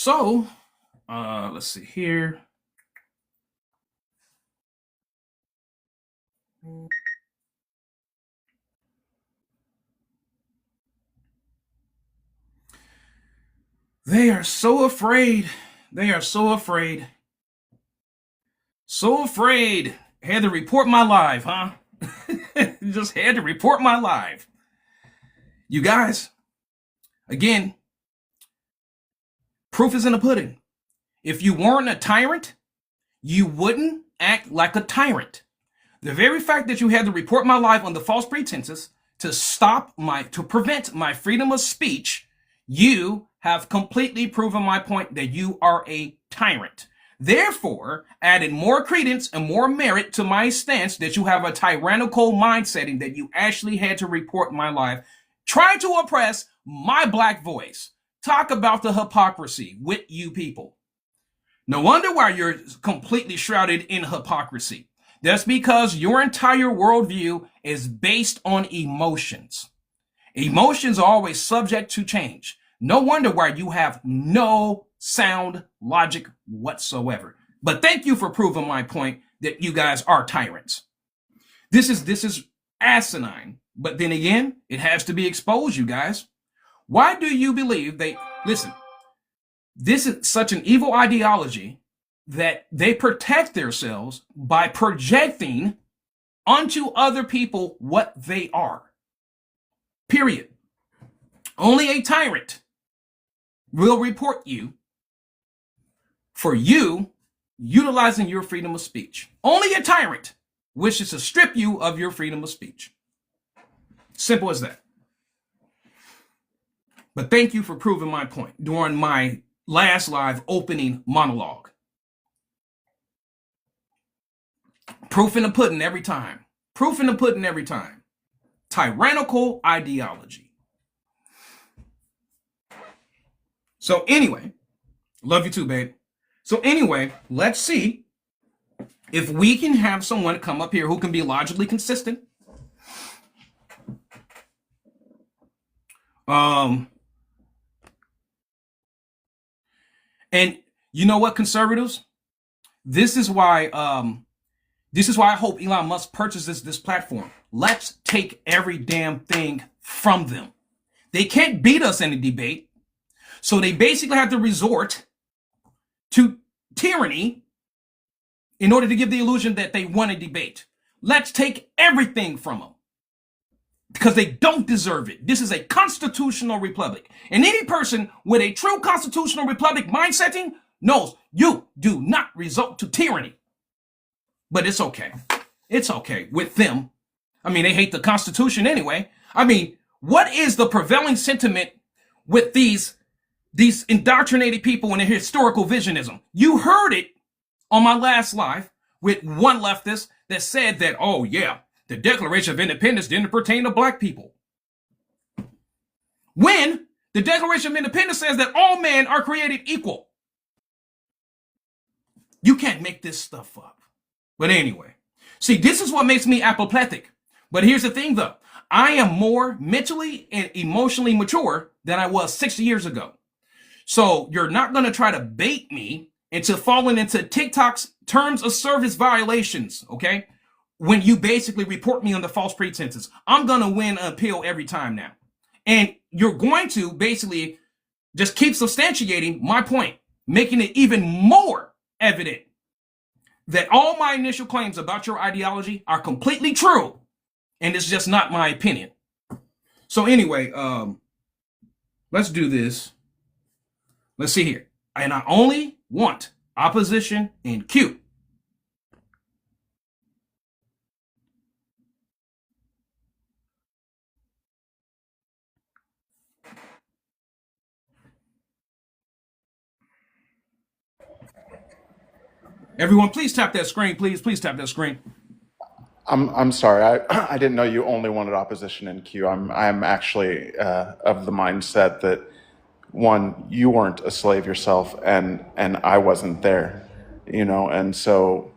So, let's see here. They are so afraid. They are so afraid. So afraid. Had to report my live, huh? Just had to report my live. You guys, again, proof is in the pudding. If you weren't a tyrant, you wouldn't act like a tyrant. The very fact that you had to report my live on the false pretenses to prevent my freedom of speech, you have completely proven my point that you are a tyrant. Therefore, added more credence and more merit to my stance that you have a tyrannical mindset and that you actually had to report my live, trying to oppress my black voice. Talk about the hypocrisy with you people. No wonder why you're completely shrouded in hypocrisy. That's because your entire worldview is based on emotions. Emotions are always subject to change. No wonder why you have no sound logic whatsoever. But thank you for proving my point that you guys are tyrants. This is asinine. But then again, it has to be exposed, you guys. Why do you believe listen, this is such an evil ideology that they protect themselves by projecting onto other people what they are. Period. Only a tyrant will report you for you utilizing your freedom of speech. Only a tyrant wishes to strip you of your freedom of speech. Simple as that. But thank you for proving my point during my last live opening monologue. Proof in the pudding every time. Proof in the pudding every time. Tyrannical ideology. So anyway, love you too, babe. So anyway, let's see if we can have someone come up here who can be logically consistent. And you know what, conservatives? This is why I hope Elon Musk purchases this platform. Let's take every damn thing from them. They can't beat us in a debate. So they basically have to resort to tyranny in order to give the illusion that they won a debate. Let's take everything from them because they don't deserve it. This is a constitutional republic. And any person with a true constitutional republic mindsetting knows you do not resort to tyranny. But it's okay. It's okay with them. I mean, they hate the Constitution anyway. I mean, what is the prevailing sentiment with these indoctrinated people in their historical visionism? You heard it on my last live with one leftist that said that, oh yeah, the Declaration of Independence didn't pertain to black people. When the Declaration of Independence says that all men are created equal. You can't make this stuff up. But anyway, see, this is what makes me apoplectic. But here's the thing, though. I am more mentally and emotionally mature than I was 6 years ago. So you're not going to try to bait me into falling into TikTok's terms of service violations, okay? When you basically report me on the false pretenses. I'm going to win an appeal every time now. And you're going to basically just keep substantiating my point, making it even more evident that all my initial claims about your ideology are completely true, and it's just not my opinion. So anyway, let's do this. Let's see here. And I only want opposition in Q. Everyone, please tap that screen, please. Please tap that screen. I'm sorry. I didn't know you only wanted opposition in queue. I'm actually of the mindset that one, you weren't a slave yourself, and I wasn't there, and so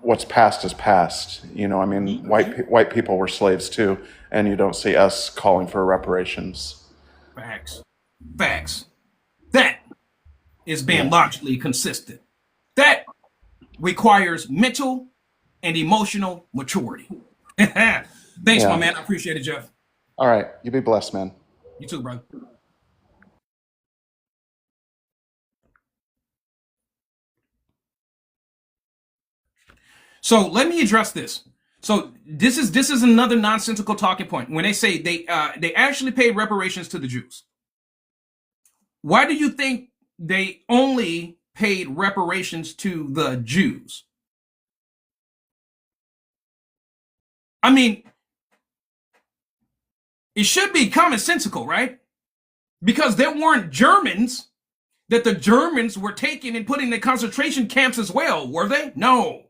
what's past is past. I mean, white people were slaves too, and you don't see us calling for reparations. Facts. Facts. That is being logically consistent. That requires mental and emotional maturity. Thanks, my man. I appreciate it, Jeff. All right. You be blessed, man. You too, brother. So let me address this. So this is another nonsensical talking point. When they say they actually paid reparations to the Jews, why do you think they only paid reparations to the Jews? I mean, it should be commonsensical, right? Because there weren't Germans that the Germans were taking and putting in concentration camps as well, were they? No.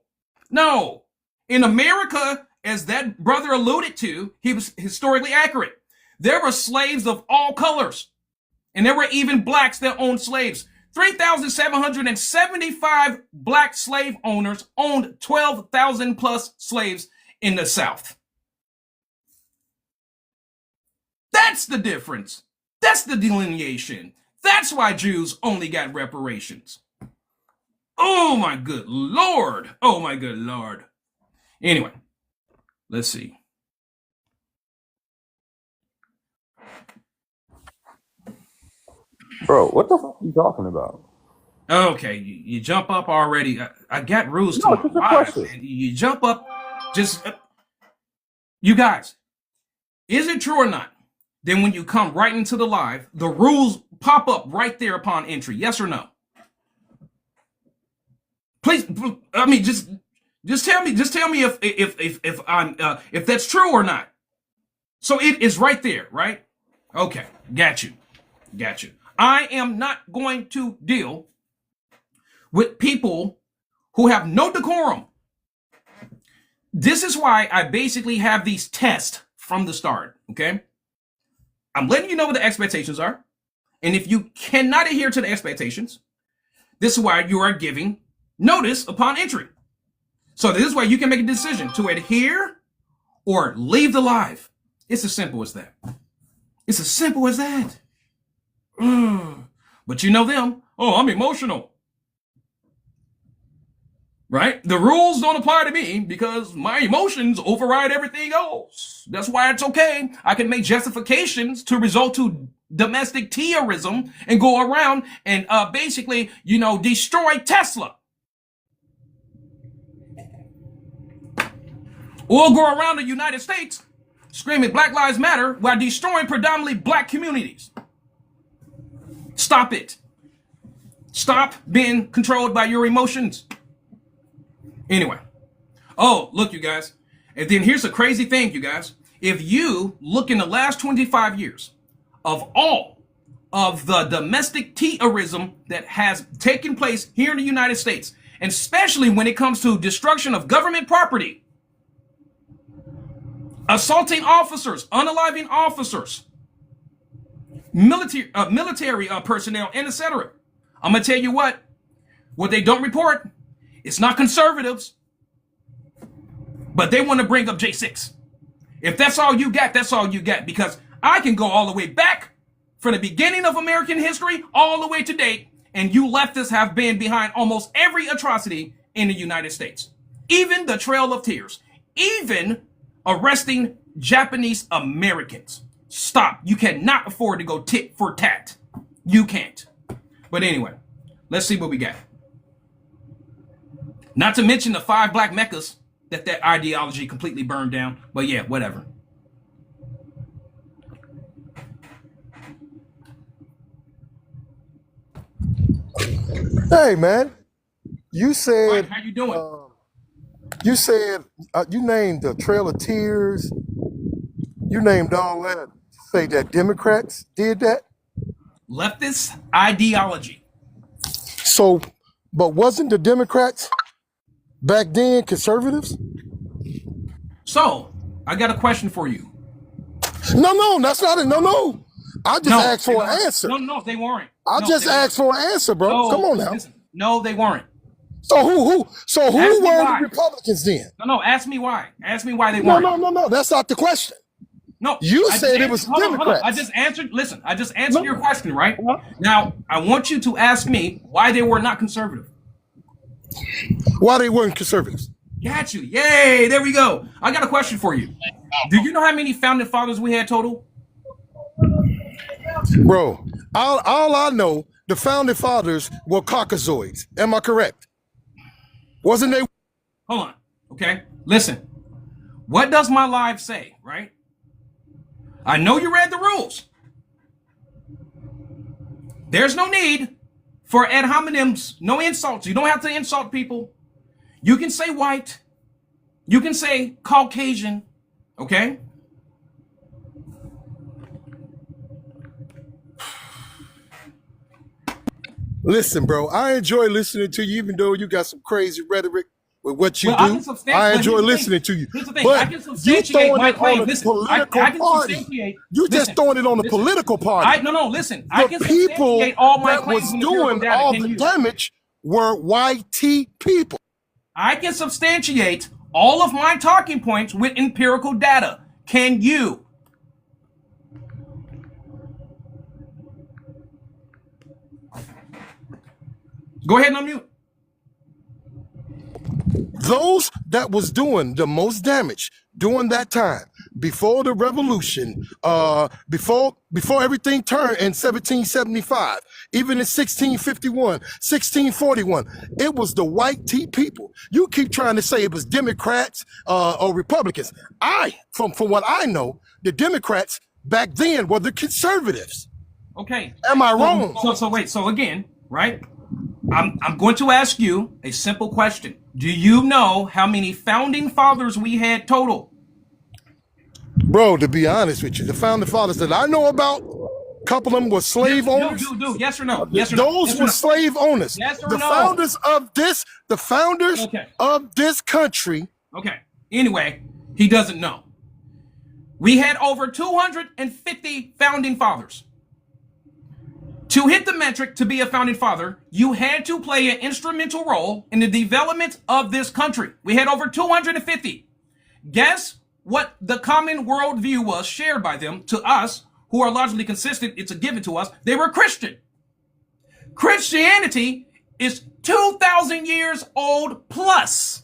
In America, as that brother alluded to, he was historically accurate. There were slaves of all colors, and there were even blacks that owned slaves. 3,775 black slave owners owned 12,000 plus slaves in the South. That's the difference. That's the delineation. That's why Jews only got reparations. Oh my good Lord. Oh my good Lord. Anyway, let's see. Bro, what the fuck are you talking about? Okay, you jump up already. I got rules to No, my just a life, question. man. You jump up, just you guys. Is it true or not? Then when you come right into the live, the rules pop up right there upon entry. Yes or no? Please, I mean, just tell me if that's true or not. So it is right there, right? Okay, got you. I am not going to deal with people who have no decorum. This is why I basically have these tests from the start, okay? I'm letting you know what the expectations are. And if you cannot adhere to the expectations, this is why you are giving notice upon entry. So this is why you can make a decision to adhere or leave the live. It's as simple as that. It's as simple as that. But you know them. Oh, I'm emotional. Right? The rules don't apply to me because my emotions override everything else. That's why it's okay. I can make justifications to result to domestic terrorism and go around and basically, destroy Tesla. Or go around the United States screaming Black Lives Matter while destroying predominantly black communities. Stop it. Stop being controlled by your emotions. Anyway. Oh, look, you guys. And then here's the crazy thing, you guys. If you look in the last 25 years of all of the domestic terrorism that has taken place here in the United States, and especially when it comes to destruction of government property, assaulting officers, unaliving officers, military personnel, and etc. I'm going to tell you what they don't report, it's not conservatives, but they want to bring up J6. If that's all you got, that's all you got, because I can go all the way back from the beginning of American history all the way to date, and you leftists have been behind almost every atrocity in the United States. Even the Trail of Tears, even arresting Japanese Americans. Stop. You cannot afford to go tit for tat. You can't. But anyway, let's see what we got. Not to mention the 5 black meccas that ideology completely burned down. But yeah, whatever. Hey, man, you Mike, said how you doing? you named the Trail of Tears. You named all that. Say that Democrats did that. Leftist ideology. So, but wasn't the Democrats back then conservatives? So, I got a question for you. No, that's not it. No. I just asked for an answer. No, they weren't. I just asked for an answer, bro. No, Come on now. listen. No, they weren't. So who Ask me were why. the Republicans then? No, ask me why. Ask me why they weren't. No. That's not the question. No, You I just said it answered, was hold on, hold on. I Democrats. just answered, listen, I just answered your No. question, right? Now, I want you to ask me why they were not conservative. Why they weren't conservatives? Got you. Yay, there we go. I got a question for you. Do you know how many founding fathers we had total? Bro, all I know, the founding fathers were Caucasoids. Am I correct? Wasn't they? Hold on. Okay. Listen. What does my live say, right? I know you read the rules. There's no need for ad hominems, no insults. You don't have to insult people. You can say white. You can say Caucasian. Okay? Listen, bro, I enjoy listening to you, even though you got some crazy rhetoric with what you Well, I do. can substantiate. I But enjoy here's the thing. listening to you. Here's the thing. I But can you substantiate throwing my it on claim. a Listen, political I can party. substantiate. You just Listen, throwing it on a listen. political party. No. Listen, I The can people substantiate all my that claims was in empirical doing data. all Can the you? damage were YT people. I can substantiate all of my talking points with empirical data. Can you? Go ahead and unmute. Those that was doing the most damage during that time, before the revolution, before everything turned in 1775, even in 1651, 1641, it was the white tea people. You keep trying to say it was Democrats or Republicans. From what I know, the Democrats back then were the conservatives. Okay. Am I wrong? So wait. So again, right? I'm going to ask you a simple question. Do you know how many founding fathers we had total? Bro, to be honest with you, the founding fathers that I know about, a couple of them were slave owners. Do. Yes or no? Yes or no? Those Yes or were no? slave owners. Yes or The no? founders Okay. of this country. Okay. Anyway, he doesn't know. We had over 250 founding fathers. To hit the metric to be a founding father, you had to play an instrumental role in the development of this country. We had over 250. Guess what the common worldview was shared by them to us, who are largely consistent? It's a given to us. They were Christian. Christianity is 2,000 years old plus.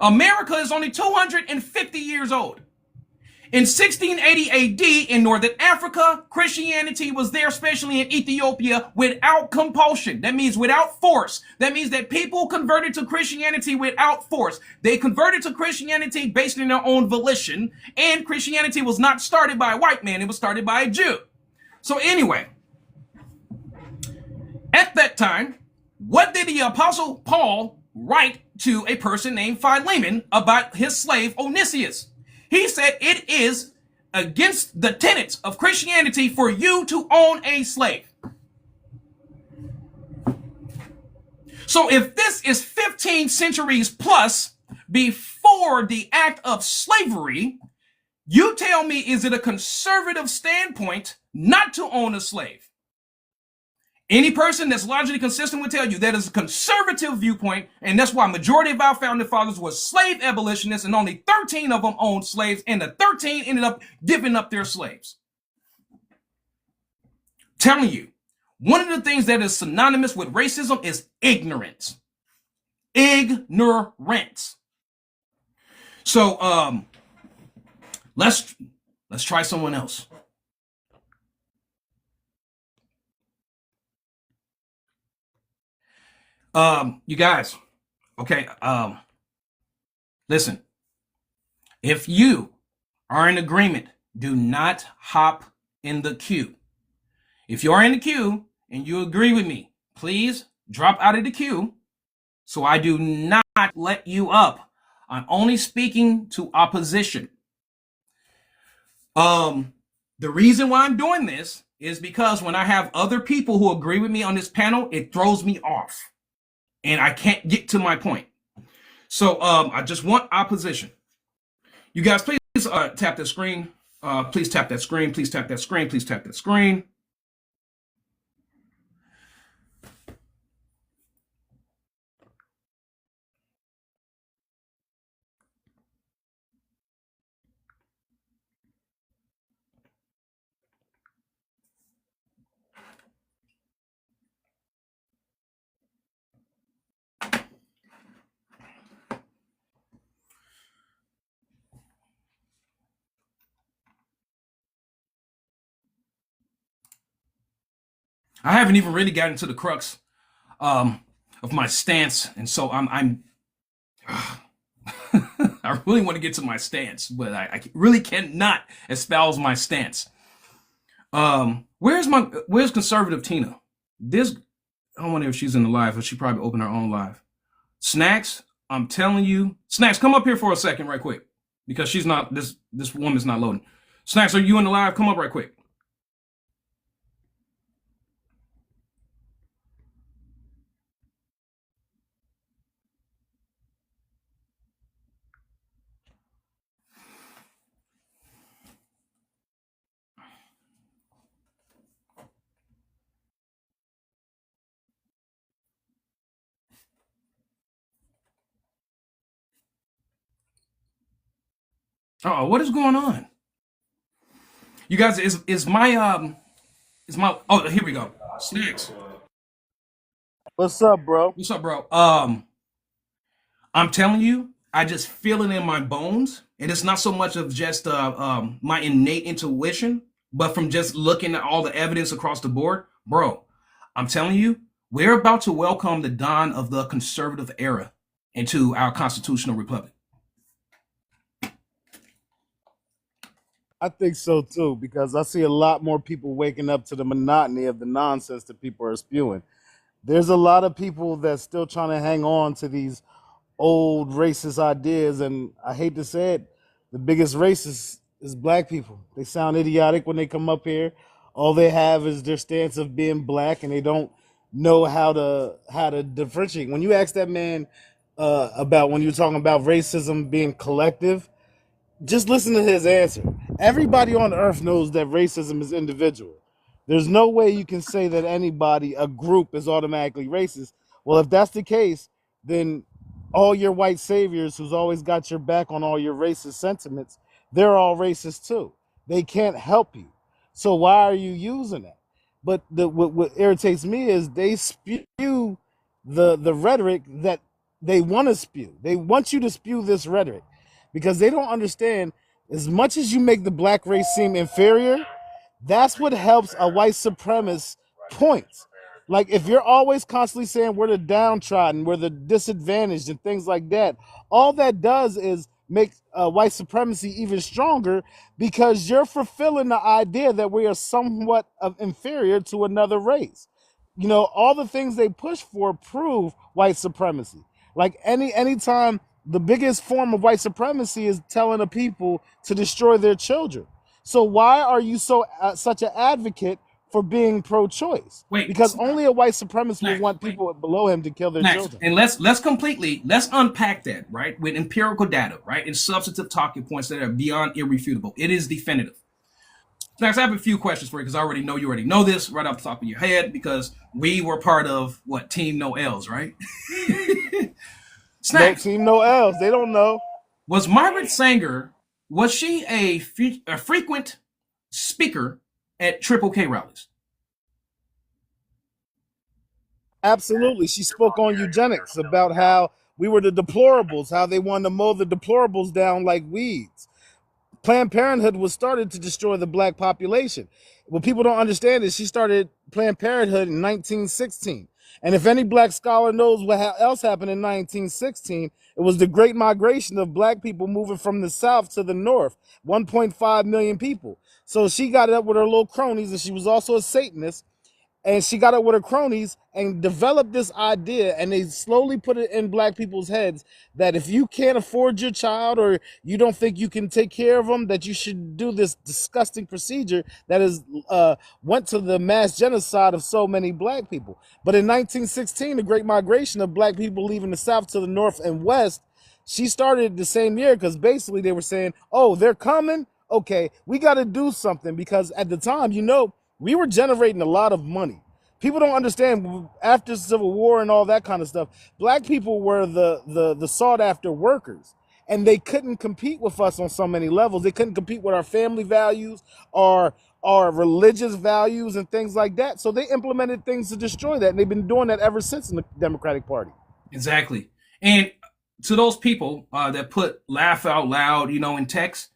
America is only 250 years old. In 1680 AD in Northern Africa, Christianity was there, especially in Ethiopia, without compulsion. That means without force. That means that people converted to Christianity without force. They converted to Christianity based on their own volition, and Christianity was not started by a white man, it was started by a Jew. So anyway, at that time, what did the Apostle Paul write to a person named Philemon about his slave Onesius? He said it is against the tenets of Christianity for you to own a slave. So if this is 15 centuries plus before the act of slavery, you tell me, is it a conservative standpoint not to own a slave? Any person that's logically consistent will tell you that is a conservative viewpoint, and that's why majority of our founding fathers were slave abolitionists, and only 13 of them owned slaves, and the 13 ended up giving up their slaves. Telling you, one of the things that is synonymous with racism is ignorance. Ignorance. So let's try someone else. You guys, okay, listen, if you are in agreement, do not hop in the queue. If you are in the queue and you agree with me, please drop out of the queue so I do not let you up. I'm only speaking to opposition. The reason why I'm doing this is because when I have other people who agree with me on this panel, it throws me off. And I can't get to my point. So I just want opposition. You guys, please tap the screen. Please tap that screen. Please tap that screen. Please tap that screen. I haven't even really gotten to the crux of my stance, and so I'm I really want to get to my stance, but I really cannot espouse my stance. Where's conservative Tina? This I wonder if she's in the live, but she probably opened her own live. Snacks, I'm telling you, Snacks, come up here for a second, right quick, because she's not this woman's not loading. Snacks, are you in the live? Come up right quick. Oh, what is going on? You guys, is my oh here we go. Snacks. What's up, bro? What's up, bro? I'm telling you, I just feel it in my bones, and it's not so much of just my innate intuition, but from just looking at all the evidence across the board, bro. I'm telling you, we're about to welcome the dawn of the conservative era into our constitutional republic. I think so too, because I see a lot more people waking up to the monotony of the nonsense that people are spewing. There's a lot of people that's still trying to hang on to these old racist ideas, and I hate to say it, the biggest racist is black people. They sound idiotic when they come up here. All they have is their stance of being black, and they don't know how to differentiate. When you ask that man about when you're talking about racism being collective, just listen to his answer. Everybody on earth knows that racism is individual. There's no way you can say that anybody, a group, is automatically racist. Well, if that's the case, then all your white saviors who's always got your back on all your racist sentiments, they're all racist too. They can't help you. So why are you using that? But what irritates me is they spew the rhetoric that they want to spew. They want you to spew this rhetoric because they don't understand, as much as you make the black race seem inferior, that's what helps a white supremacist point. Like, if you're always constantly saying we're the downtrodden, we're the disadvantaged, and things like that, all that does is make white supremacy even stronger, because you're fulfilling the idea that we are somewhat of inferior to another race. You know, all the things they push for prove white supremacy. Like, anytime, the biggest form of white supremacy is telling a people to destroy their children. So why are you such an advocate for being pro-choice? Wait, Because only a white supremacist will Snacks, want wait. people below him to kill their Next, children. and let's unpack that, right, with empirical data, right, and substantive talking points that are beyond irrefutable. It is definitive. Next, I have a few questions for you, because I already know you already know this right off the top of your head, because we were part of what, Team No L's, right? No Snacks. team, no L's. They don't know. Was Margaret Sanger, was she a frequent speaker at Triple K rallies? Absolutely. She spoke on eugenics, about how we were the deplorables, how they wanted to mow the deplorables down like weeds. Planned Parenthood was started to destroy the black population. What people don't understand is she started Planned Parenthood in 1916. And if any black scholar knows what else happened in 1916, it was the great migration of black people moving from the south to the north, 1.5 million people. So she got it up with her little cronies, and she was also a Satanist, and she got up with her cronies and developed this idea, and they slowly put it in black people's heads that if you can't afford your child, or you don't think you can take care of them, that you should do this disgusting procedure that is went to the mass genocide of so many black people. But in 1916, the great migration of black people leaving the south to the north and west, she started the same year, because basically they were saying, oh, they're coming, okay, we got to do something, because at the time, we were generating a lot of money. People don't understand, after Civil War and all that kind of stuff, black people were the sought after workers, and they couldn't compete with us on so many levels. They couldn't compete with our family values, our religious values, and things like that. So they implemented things to destroy that, and they've been doing that ever since in the Democratic Party. Exactly. And to those people that put laugh out loud, in text,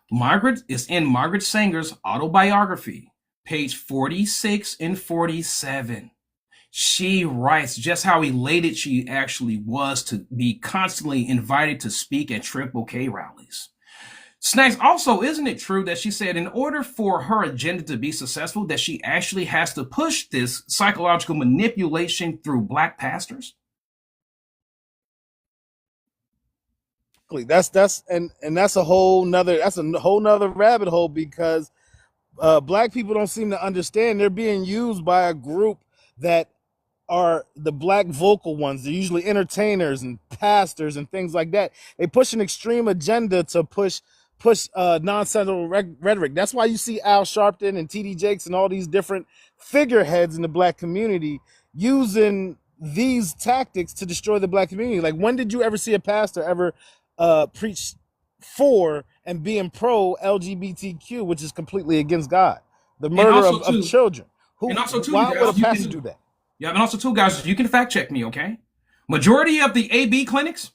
Margaret is in Margaret Sanger's autobiography. page 46 and 47. She writes just how elated she actually was to be constantly invited to speak at Triple K rallies. Snacks, also, isn't it true that she said in order for her agenda to be successful, that she actually has to push this psychological manipulation through black pastors? That's that's a whole nother rabbit hole, because black people don't seem to understand they're being used by a group that are the black vocal ones. They're usually entertainers and pastors and things like that. They push an extreme agenda to push nonsensical rhetoric. That's why you see Al Sharpton and TD Jakes and all these different figureheads in the black community using these tactics to destroy the black community. Like, when did you ever see a pastor ever preach for and being pro LGBTQ, which is completely against God, the murder of children? Why would a pastor do that? Yeah, and also too, guys, you can fact check me, okay? Majority of the AB clinics,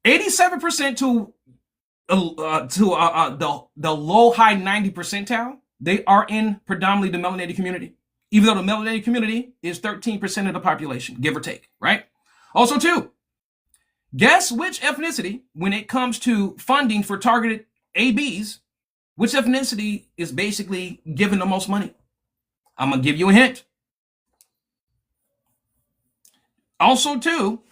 87% to the low high 90 percentile, they are in predominantly the melanated community, even though the melanated community is 13% of the population, give or take, right? Also too, guess which ethnicity, when it comes to funding for targeted ABs, which ethnicity is basically given the most money? I'm going to give you a hint. Also, too,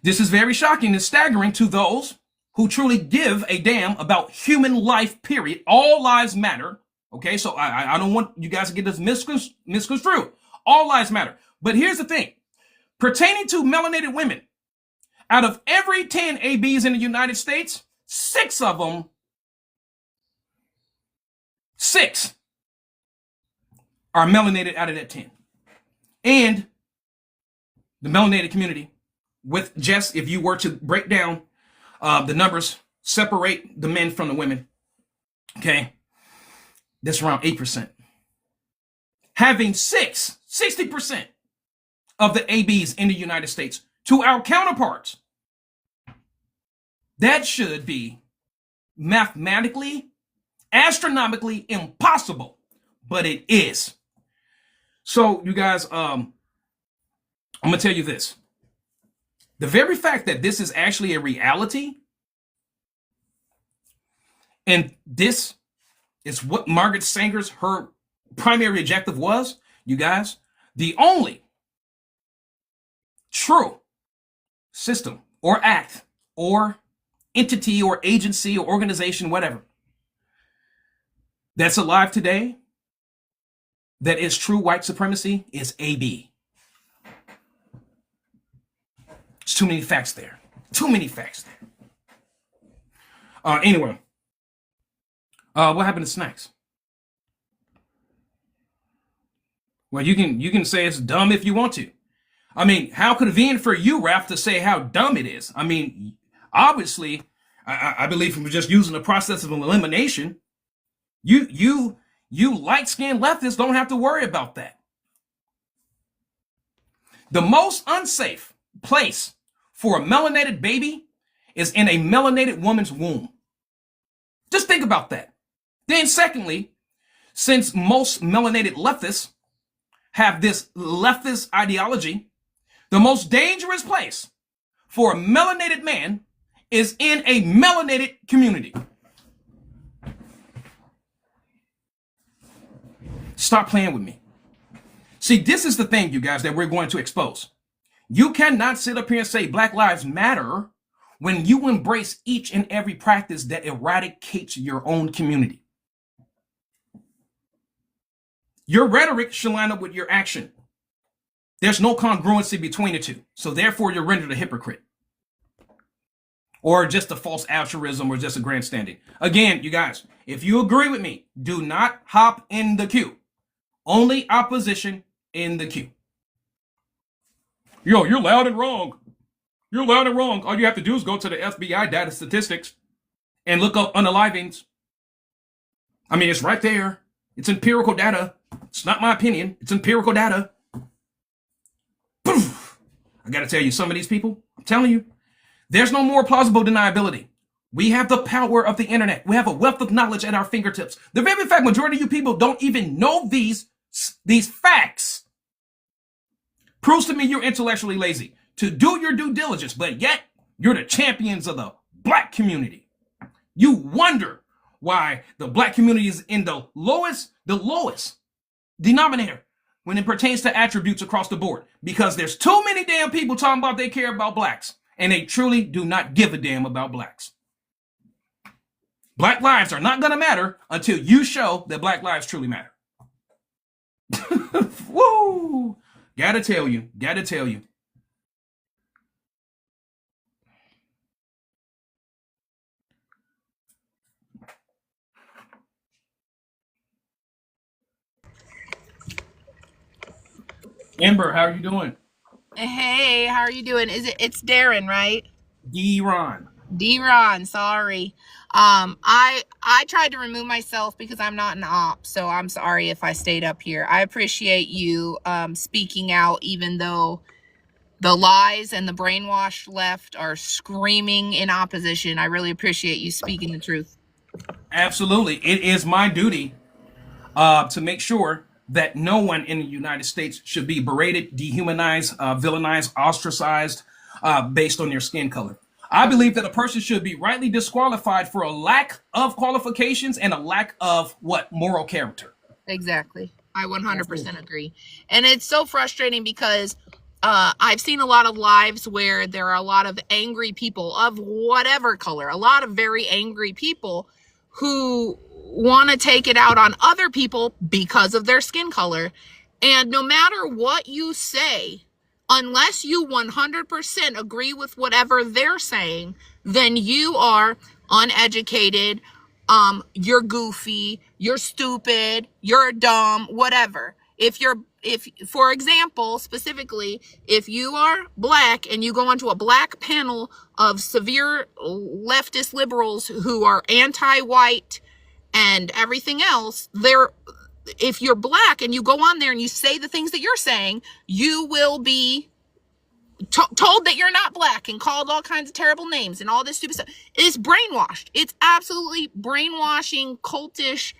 this is very shocking and staggering to those who truly give a damn about human life, period. All lives matter. Okay, so I don't want you guys to get this misconstrued. All lives matter. But here's the thing. Pertaining to melanated women, out of every 10 ABs in the United States, 6 of them, 6 are melanated out of that 10. And the melanated community, with just, if you were to break down the numbers, separate the men from the women, okay, that's around 8%. Having 60% of the ABs in the United States to our counterparts, that should be mathematically, astronomically impossible, but it is. So, you guys, I'm going to tell you this. The very fact that this is actually a reality, and this is what Margaret Sanger's, her primary objective was, you guys, the only true system or act or entity or agency or organization, whatever, that's alive today that is true white supremacy is AB. There's too many facts there. Too many facts there. Anyway, what happened to Snacks? Well, you can say it's dumb if you want to. I mean, how convenient for you, Raph, to say how dumb it is. I mean, obviously, I believe from just using the process of elimination, you light-skinned leftists don't have to worry about that. The most unsafe place for a melanated baby is in a melanated woman's womb. Just think about that. Then secondly, since most melanated leftists have this leftist ideology, the most dangerous place for a melanated man is in a melanated community. Stop playing with me. See, this is the thing, you guys, that we're going to expose. You cannot sit up here and say Black Lives Matter when you embrace each and every practice that eradicates your own community. Your rhetoric should line up with your action. There's no congruency between the two. So therefore, you're rendered a hypocrite. Or just a false altruism or just a grandstanding. Again, you guys, if you agree with me, do not hop in the queue. Only opposition in the queue. Yo, you're loud and wrong. You're loud and wrong. All you have to do is go to the FBI data statistics and look up unalivings. I mean, it's right there. It's empirical data. It's not my opinion. It's empirical data. Poof. I got to tell you, some of these people, I'm telling you, there's no more plausible deniability. We have the power of the internet. We have a wealth of knowledge at our fingertips. The very fact majority of you people don't even know these facts proves to me you're intellectually lazy. To do your due diligence, but yet you're the champions of the black community. You wonder why the black community is in the lowest denominator when it pertains to attributes across the board. Because there's too many damn people talking about they care about blacks, and they truly do not give a damn about blacks. Black lives are not going to matter until you show that black lives truly matter. Woo! Gotta tell you. Amber, how are you doing? Hey, how are you doing? It's Darren, right? D-Ron. D-Ron, sorry. I tried to remove myself because I'm not an op, so I'm sorry if I stayed up here. I appreciate you speaking out, even though the lies and the brainwashed left are screaming in opposition. I really appreciate you speaking the truth. Absolutely. It is my duty to make sure that no one in the United States should be berated, dehumanized, villainized, ostracized based on their skin color. I believe that a person should be rightly disqualified for a lack of qualifications and a lack of moral character. Exactly. I 100% agree. And it's so frustrating because I've seen a lot of lives where there are a lot of angry people of whatever color, a lot of very angry people who want to take it out on other people because of their skin color. And no matter what you say, unless you 100% agree with whatever they're saying, then you are uneducated, you're goofy, you're stupid, you're dumb, whatever. If for example, specifically, if you are black and you go onto a black panel of severe leftist liberals who are anti-white and everything else, if you're black and you go on there and you say the things that you're saying, you will be told that you're not black and called all kinds of terrible names and all this stupid stuff. It's brainwashed. It's absolutely brainwashing, cultish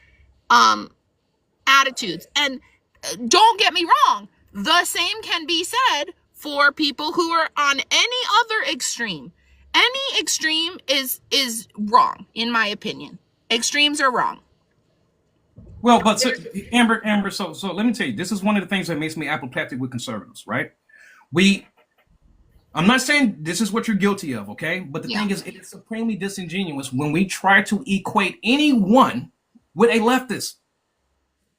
attitudes. And don't get me wrong, the same can be said for people who are on any other extreme. Any extreme is wrong, in my opinion. Extremes are wrong. Well, but so, Amber, so let me tell you, this is one of the things that makes me apoplectic with conservatives, right? I'm not saying this is what you're guilty of, okay? But the thing is, it is supremely disingenuous when we try to equate anyone with a leftist.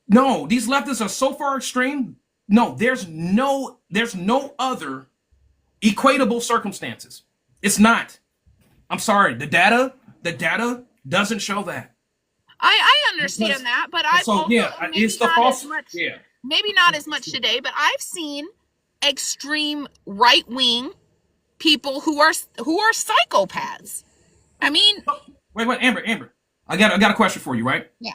No, these leftists are so far extreme. No, there's no other equatable circumstances. It's not. I'm sorry. The data doesn't show that. I understand that, but I've also, it's the false. Maybe not as much today, but I've seen extreme right wing people who are psychopaths. I mean, wait, Amber. I got a question for you, right? Yeah.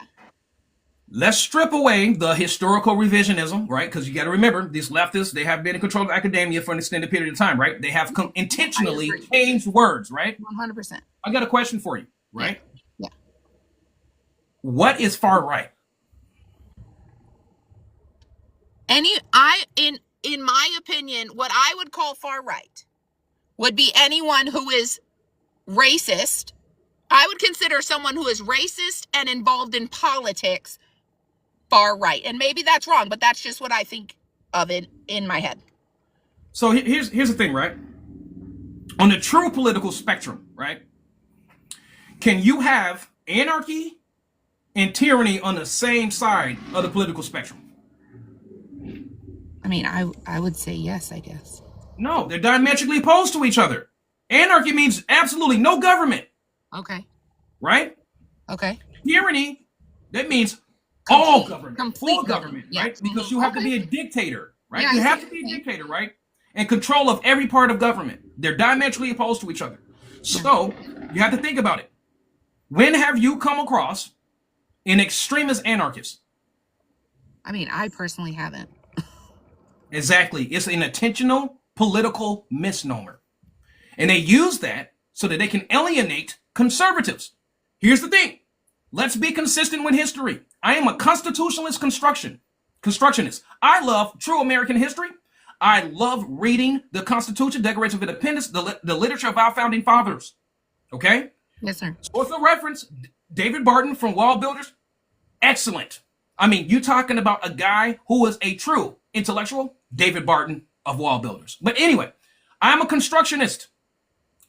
Let's strip away the historical revisionism, right? Because you got to remember, these leftists, they have been in control of academia for an extended period of time, right? They have intentionally changed words, right? 100%. I got a question for you, right? Yeah. What is far right? In my opinion, what I would call far right would be anyone who is racist. I would consider someone who is racist and involved in politics far right. And maybe that's wrong, but that's just what I think of it in my head. So here's the thing, right? On the true political spectrum, right? Can you have anarchy and tyranny on the same side of the political spectrum? I mean, I would say yes, I guess. No, they're diametrically opposed to each other. Anarchy means absolutely no government. Okay. Right? Okay. Tyranny, that means all government, complete full government, yeah. right? Because you have to be a dictator, right? Yeah, you have to be a dictator, right? And control of every part of government. They're diametrically opposed to each other. So you have to think about it. When have you come across an extremist anarchist? I mean, I personally haven't. Exactly. It's an intentional political misnomer. And they use that so that they can alienate conservatives. Here's the thing. Let's be consistent with history. I am a constitutionalist constructionist. I love true American history. I love reading the Constitution, Declaration of Independence, the literature of our founding fathers. Okay? Yes, sir. So for reference, David Barton from Wall Builders, excellent. I mean, you talking about a guy who was a true intellectual, David Barton of Wall Builders. But anyway, I'm a constructionist.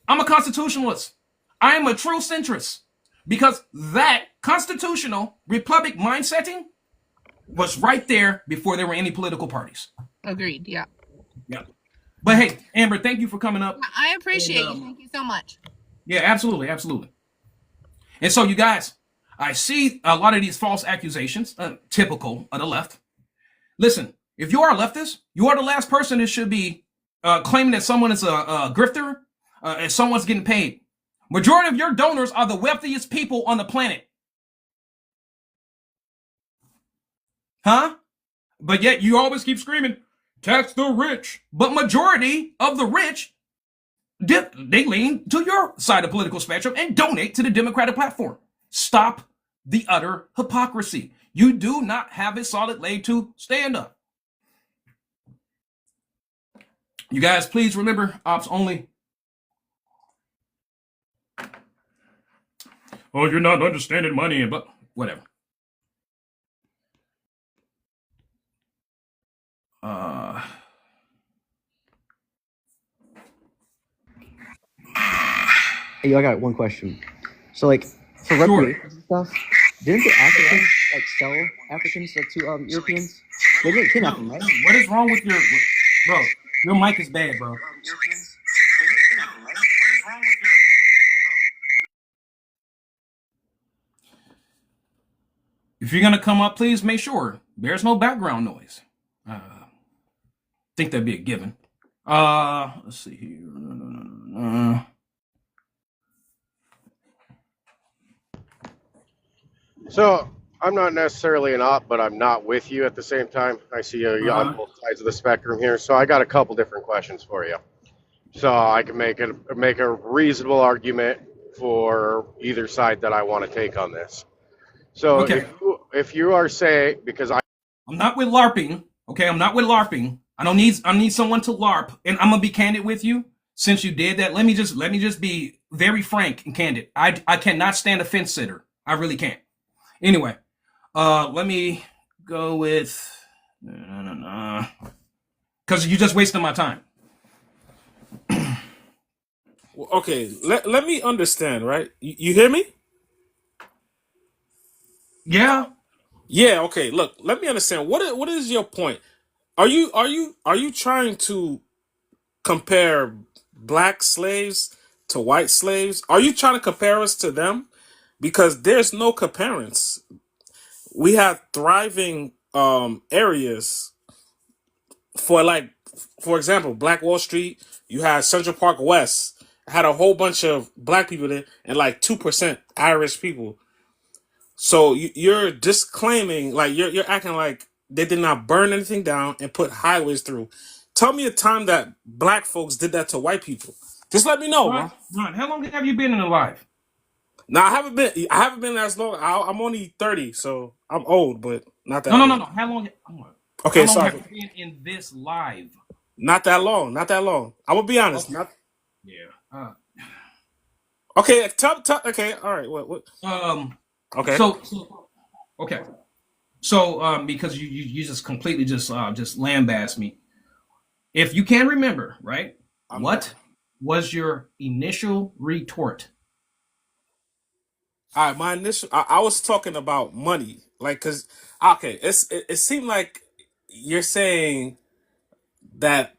I'm a constitutionalist. I am a true centrist because that constitutional republic mindsetting was right there before there were any political parties. Agreed. Yeah. Yeah. But hey, Amber, thank you for coming up. I appreciate And, you. Thank you so much. Yeah, absolutely, absolutely. And so, you guys, I see a lot of these false accusations, typical of the left. Listen, if you are a leftist, you are the last person that should be claiming that someone is a grifter and someone's getting paid. Majority of your donors are the wealthiest people on the planet. Huh? But yet you always keep screaming, tax the rich. But majority of the rich, they lean to your side of the political spectrum and donate to the Democratic platform. Stop the utter hypocrisy. You do not have a solid leg to stand up. You guys, please remember, ops only. Oh, you're not understanding money, but whatever. Hey, I got one question. So, like, for Sure. reparations and stuff, didn't the Africans like sell Africans to Europeans? They didn't kidnap them, right? What is wrong with your bro? Your mic is bad, bro. If you're gonna come up, please make sure there's no background noise. Think that'd be a given. Let's see here. So I'm not necessarily an op, but I'm not with you at the same time. I see you on both sides of the spectrum here. So I got a couple different questions for you. So I can make a reasonable argument for either side that I want to take on this. So Okay. if you are saying, because I'm not with LARPing. Okay, I'm not with LARPing. I need someone to LARP, and I'm gonna be candid with you. Since you did that, let me just be very frank and candid. I cannot stand a fence sitter. I really can't. Anyway, let me go with because you're just wasting my time. Well, okay, let me understand, right? You hear me? Yeah. Yeah, okay. Look, let me understand. What is your point? Are you trying to compare black slaves to white slaves? Are you trying to compare us to them? Because there's no comparison. We have thriving areas for example, Black Wall Street. You had Central Park West had a whole bunch of black people there and like 2% Irish people. So you're disclaiming, like you're acting like they did not burn anything down and put highways through. Tell me a time that black folks did that to white people. Just let me know, bro. Ron, how long have you been in the live? Now I haven't been as long. I'm only 30, so I'm old, but not that. No. old. How long? Okay, how long sorry. have you been in this live? Not that long. Not that long. I'm gonna be honest. Okay. Not. Yeah. Okay. Okay. All right. What? Okay. So okay. So because you just completely just lambast me. If you can remember, right? What was your initial retort? All right. My initial. I was talking about money, like, cause okay. It seemed like you're saying that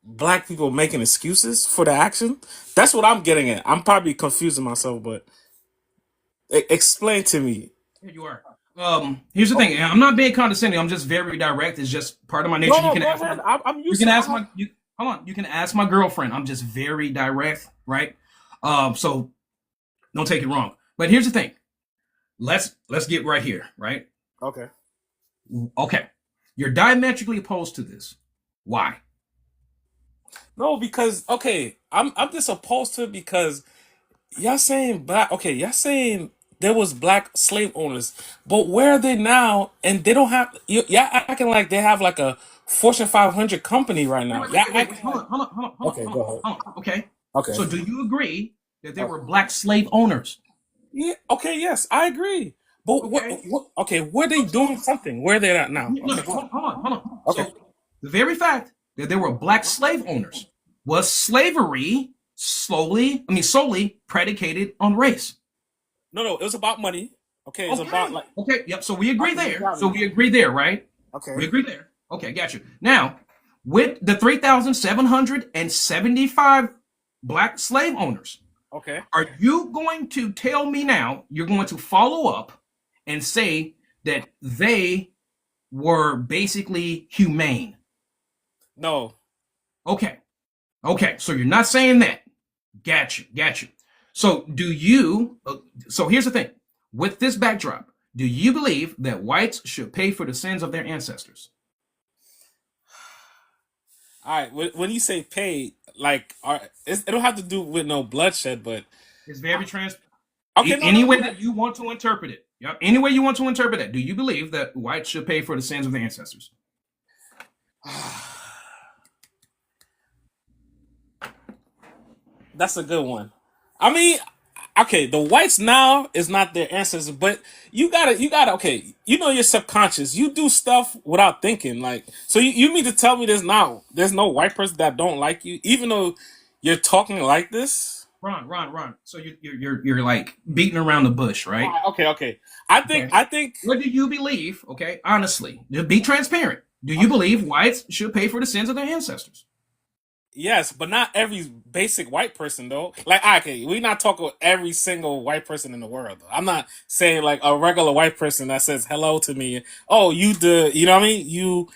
black people making excuses for the action. That's what I'm getting at. I'm probably confusing myself, but explain to me. Here you are. Here's the thing. I'm not being condescending. I'm just very direct. It's just part of my nature. No, You can go ask ahead. I'm you used can to ask my hold on. You can ask my girlfriend. I'm just very direct, right? So don't take it wrong. But here's the thing. Let's get right here, right? Okay. Okay. You're diametrically opposed to this. Why? No, because okay, I'm just opposed to it because y'all saying black? Okay, y'all saying there was black slave owners, but where are they now? And they don't have. Y'all acting like they have like a Fortune 500 company right Wait, now. wait, Y'all wait, wait, wait. acting Hold like. on, hold on, hold on, hold on, Okay, hold go on, ahead. hold on. Okay. Okay. So do you agree that there Okay. were black slave owners? Yeah. Okay. Yes, I agree. But what? Okay. What? Okay. Were they doing something? Where they at now? No, Okay. Go on. hold on, hold on. Okay. So the very fact that there were black slave owners was slavery solely predicated on race. No. It was about money. Okay. It's about Okay. like. Okay. Yep. So we agree Okay. You there. got So me. we agree there, right? Okay. We agree there. Okay, got you. Now, with the 3,775 black slave owners, Okay. are you going to tell me now, you're going to follow up and say that they were basically humane? No. Okay. Okay. So you're not saying that. Got you. So so here's the thing. With this backdrop, do you believe that whites should pay for the sins of their ancestors? All right. When you say pay, like, it don't have to do with no bloodshed, but It's very transparent. okay. Any way No. that you want to interpret it. Yep. Any way you want to interpret it. Do you believe that whites should pay for the sins of their ancestors? That's a good one. I mean, okay, the whites now is not their ancestors, but you gotta. Okay, you know your subconscious. You do stuff without thinking. Like, so you mean to tell me there's no white person that don't like you, even though you're talking like this? Ron. So you're like beating around the bush, right? Okay. I Okay. think What do you believe? Okay, honestly, just be transparent. Do you believe whites should pay for the sins of their ancestors? yes, but not every basic white person though. Like, okay, we're not talking every single white person in the world. Though. I'm not saying like a regular white person that says hello to me. Oh, you know what I mean? You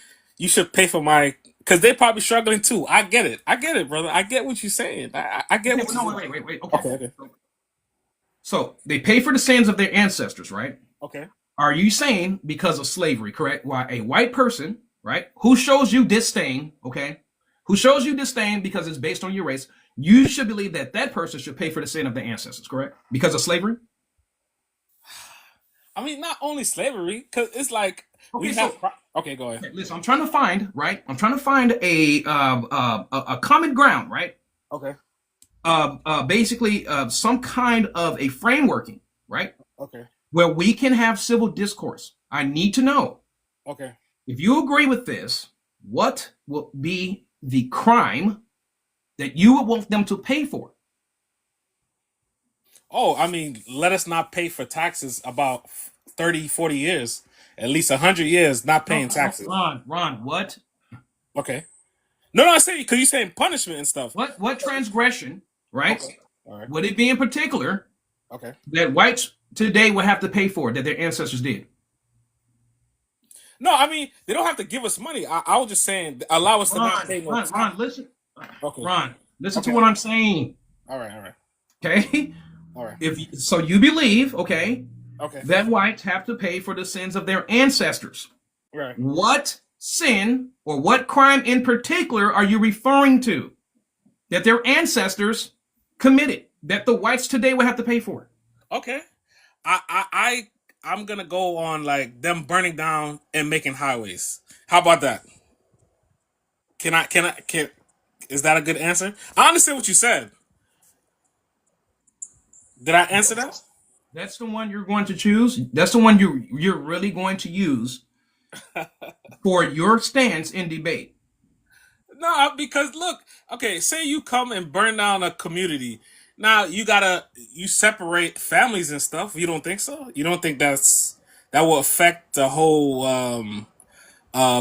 should pay for my, because they're probably struggling too. I get it, brother. I get what you're saying. I get Okay, what no, you're saying. wait. Okay. Okay. So they pay for the sins of their ancestors, right? Okay. Are you saying because of slavery, correct? Why a white person, right, who shows you disdain, okay, who shows you disdain because it's based on your race, you should believe that that person should pay for the sin of their ancestors, correct? Because of slavery? I mean, not only slavery, because it's like Okay, we so have. Okay, go ahead. okay, listen, I'm trying to find, right? I'm trying to find a common ground, right? Okay. Basically, some kind of a frameworking, right, Okay. where we can have civil discourse. I need to know Okay. if you agree with this. What will be the crime that you would want them to pay for? Oh, I mean, let us not pay for taxes about 30, 40 years. At least 100 years not paying taxes. Ron, what? Okay. No, I say, because you're saying punishment and stuff. What transgression, right? Okay. All right. Would it be in particular Okay. that whites today would have to pay for that their ancestors did? No, I mean, they don't have to give us money. I was just saying, allow us to not pay no tax. Ron, listen. Okay. Ron, listen Okay. to what I'm saying. All right. Okay? All right. So you believe, okay, Okay. that whites have to pay for the sins of their ancestors. Right. What sin or what crime in particular are you referring to that their ancestors committed that the whites today would have to pay for? Okay. I'm gonna go on like them burning down and making highways. How about that? Can is that a good answer? I understand what you said. Did I answer that? That's the one you're going to choose. That's the one you're really going to use for your stance in debate. No, because look, okay, say you come and burn down a community. Now you separate families and stuff. You don't think so? You don't think that will affect the whole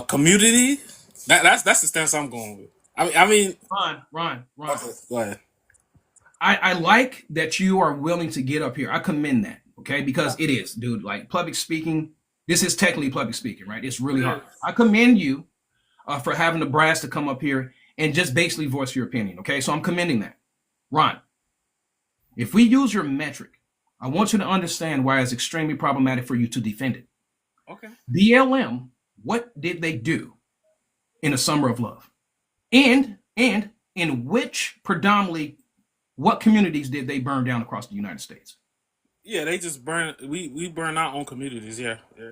community? That's the stance I'm going with. I mean, Ron. okay, go ahead. I like that you are willing to get up here. I commend that, okay? Because it is, dude, like public speaking, this is technically public speaking, right? It's really hard. I commend you for having the brass to come up here and just basically voice your opinion, okay? So I'm commending that. Ron, if we use your metric, I want you to understand why it's extremely problematic for you to defend it. Okay. BLM, what did they do in the summer of love? And in which predominantly What communities did they burn down across the United States? Yeah, they just burn. We burn our own communities. Yeah, yeah,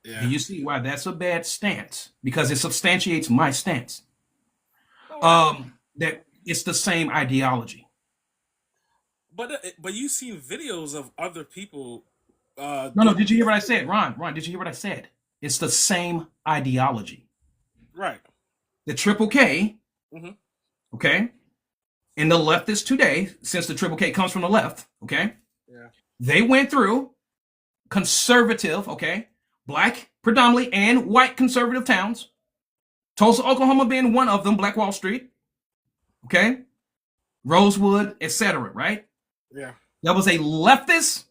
Do yeah. you see why that's a bad stance? Because it substantiates my stance. That it's the same ideology. But you've seen videos of other people. No. Did you hear what I said, Ron? Ron, did you hear what I said? It's the same ideology. Right. The Triple K, Mhm. okay, and the leftists today, since the Triple K comes from the left, okay, Yeah. they went through conservative, okay, black predominantly and white conservative towns. Tulsa, Oklahoma being one of them, Black Wall Street, okay, Rosewood, etc. Right? Yeah. There was a leftist,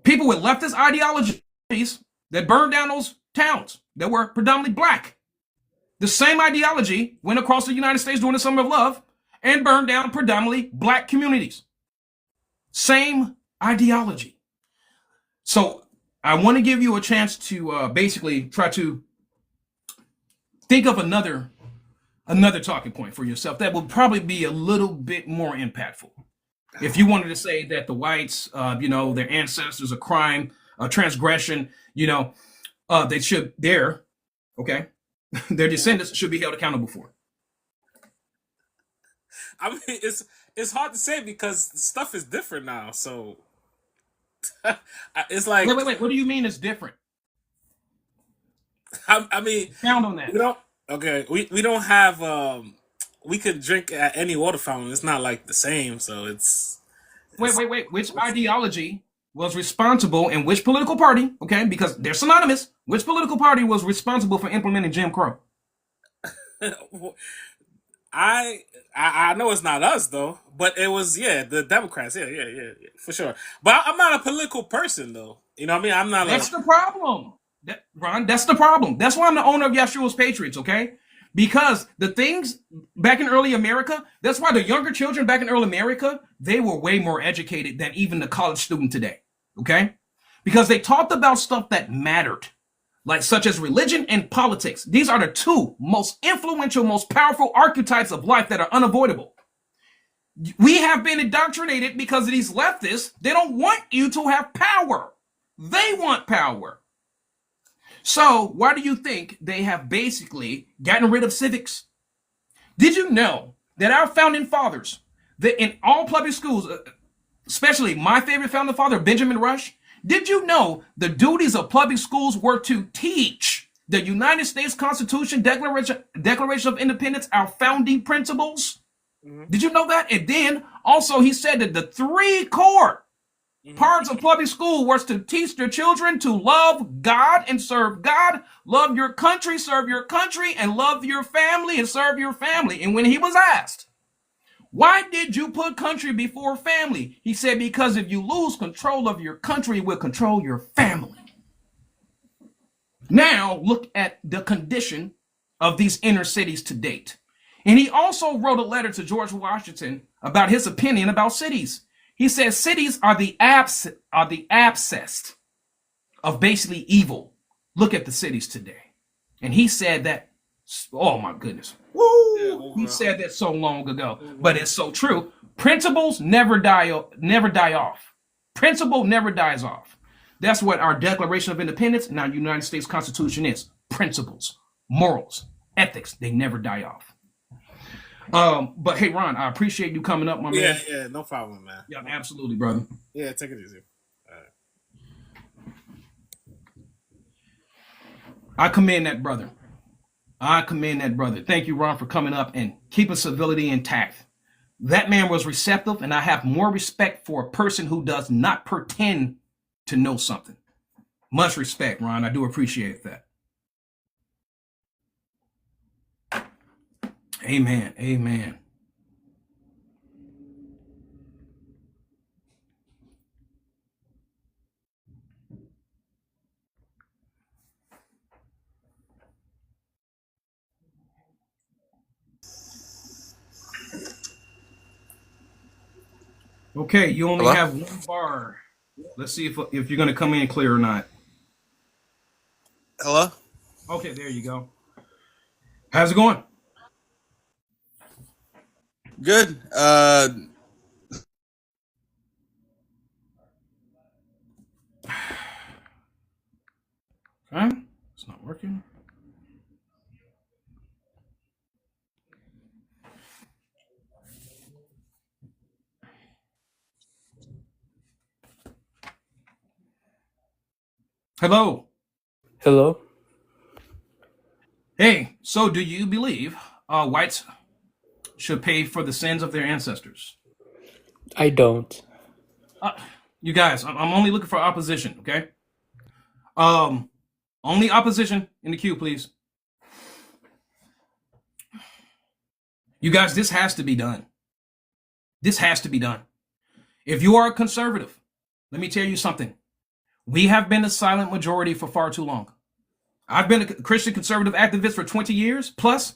people with leftist ideologies that burned down those towns that were predominantly black. The same ideology went across the United States during the Summer of Love and burned down predominantly black communities. Same ideology. So I want to give you a chance to basically try to think of another talking point for yourself that would probably be a little bit more impactful. If you wanted to say that the whites, their ancestors, a crime, a transgression, they should, their descendants should be held accountable for. I mean, it's hard to say because stuff is different now. So it's like, Wait. What do you mean it's different? I mean, Pound on that. we don't. Okay, we don't have. We could drink at any water fountain. It's not like the same. So it's. Wait. Which ideology was responsible in which political party? Okay, because they're synonymous. Which political party was responsible for implementing Jim Crow? I know it's not us though, but it was the Democrats. Yeah, for sure. But I'm not a political person though. You know what I mean? I'm not. That's the problem, Ron. That's the problem. That's why I'm the owner of Yeshua's Patriots. Okay, because the things back in early America. That's why the younger children back in early America, they were way more educated than even the college student today. Okay, because they talked about stuff that mattered, like such as religion and politics. These are the two most influential, most powerful archetypes of life that are unavoidable. We have been indoctrinated because of these leftists. They don't want you to have power. They want power. So why do you think they have basically gotten rid of civics? Did you know that our founding fathers, that in all public schools, especially my favorite founding father, Benjamin Rush, did you know the duties of public schools were to teach the United States Constitution, Declaration of Independence, our founding principles? Did you know that? And then also he said that the three core parts of public school was to teach their children to love God and serve God, love your country, serve your country, and love your family and serve your family. And when he was asked, why did you put country before family? He said, because if you lose control of your country, it will control your family. Now, look at the condition of these inner cities to date. And he also wrote a letter to George Washington about his opinion about cities. He says cities are the abscess of basically evil. Look at the cities today. And he said that, oh my goodness. Woo! He said that so long ago, but it's so true. Principles never die off. Principle never dies off. That's what our Declaration of Independence and our United States Constitution is. Principles, morals, ethics, they never die off. But hey, Ron, I appreciate you coming up, my man. Yeah, no problem, man. Yeah, absolutely, brother. Yeah, take it easy. I commend that brother. Thank you, Ron, for coming up and keeping civility intact. That man was receptive, and I have more respect for a person who does not pretend to know something. Much respect, Ron. I do appreciate that. Amen. Amen. Okay, you only have one bar. Let's see if you're going to come in clear or not. Hello? Okay, there you go. How's it going? Good. Okay, it's not working. Hello. Hello? Hey, so do you believe whites should pay for the sins of their ancestors? I don't. Uh, you guys, I'm only looking for opposition, okay? Only opposition in the queue, please. You guys, this has to be done. This has to be done. If you are a conservative, let me tell you something. We have been a silent majority for far too long. I've been a Christian conservative activist for 20 years plus.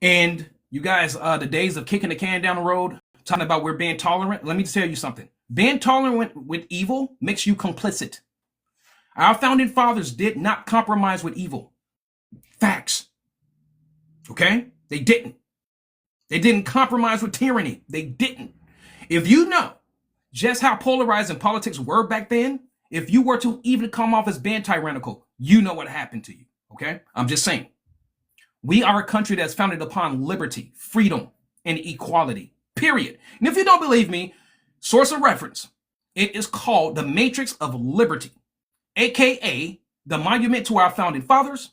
And you guys, the days of kicking the can down the road, talking about we're being tolerant, let me tell you something. Being tolerant with evil makes you complicit. Our founding fathers did not compromise with evil. Facts. Okay? They didn't. They didn't compromise with tyranny. They didn't. If you know just how polarizing politics were back then, if you were to even come off as being tyrannical, you know what happened to you. Okay? I'm just saying. We are a country that's founded upon liberty, freedom, and equality. Period. And if you don't believe me, source of reference, it is called the Matrix of Liberty, aka the monument to our founding fathers.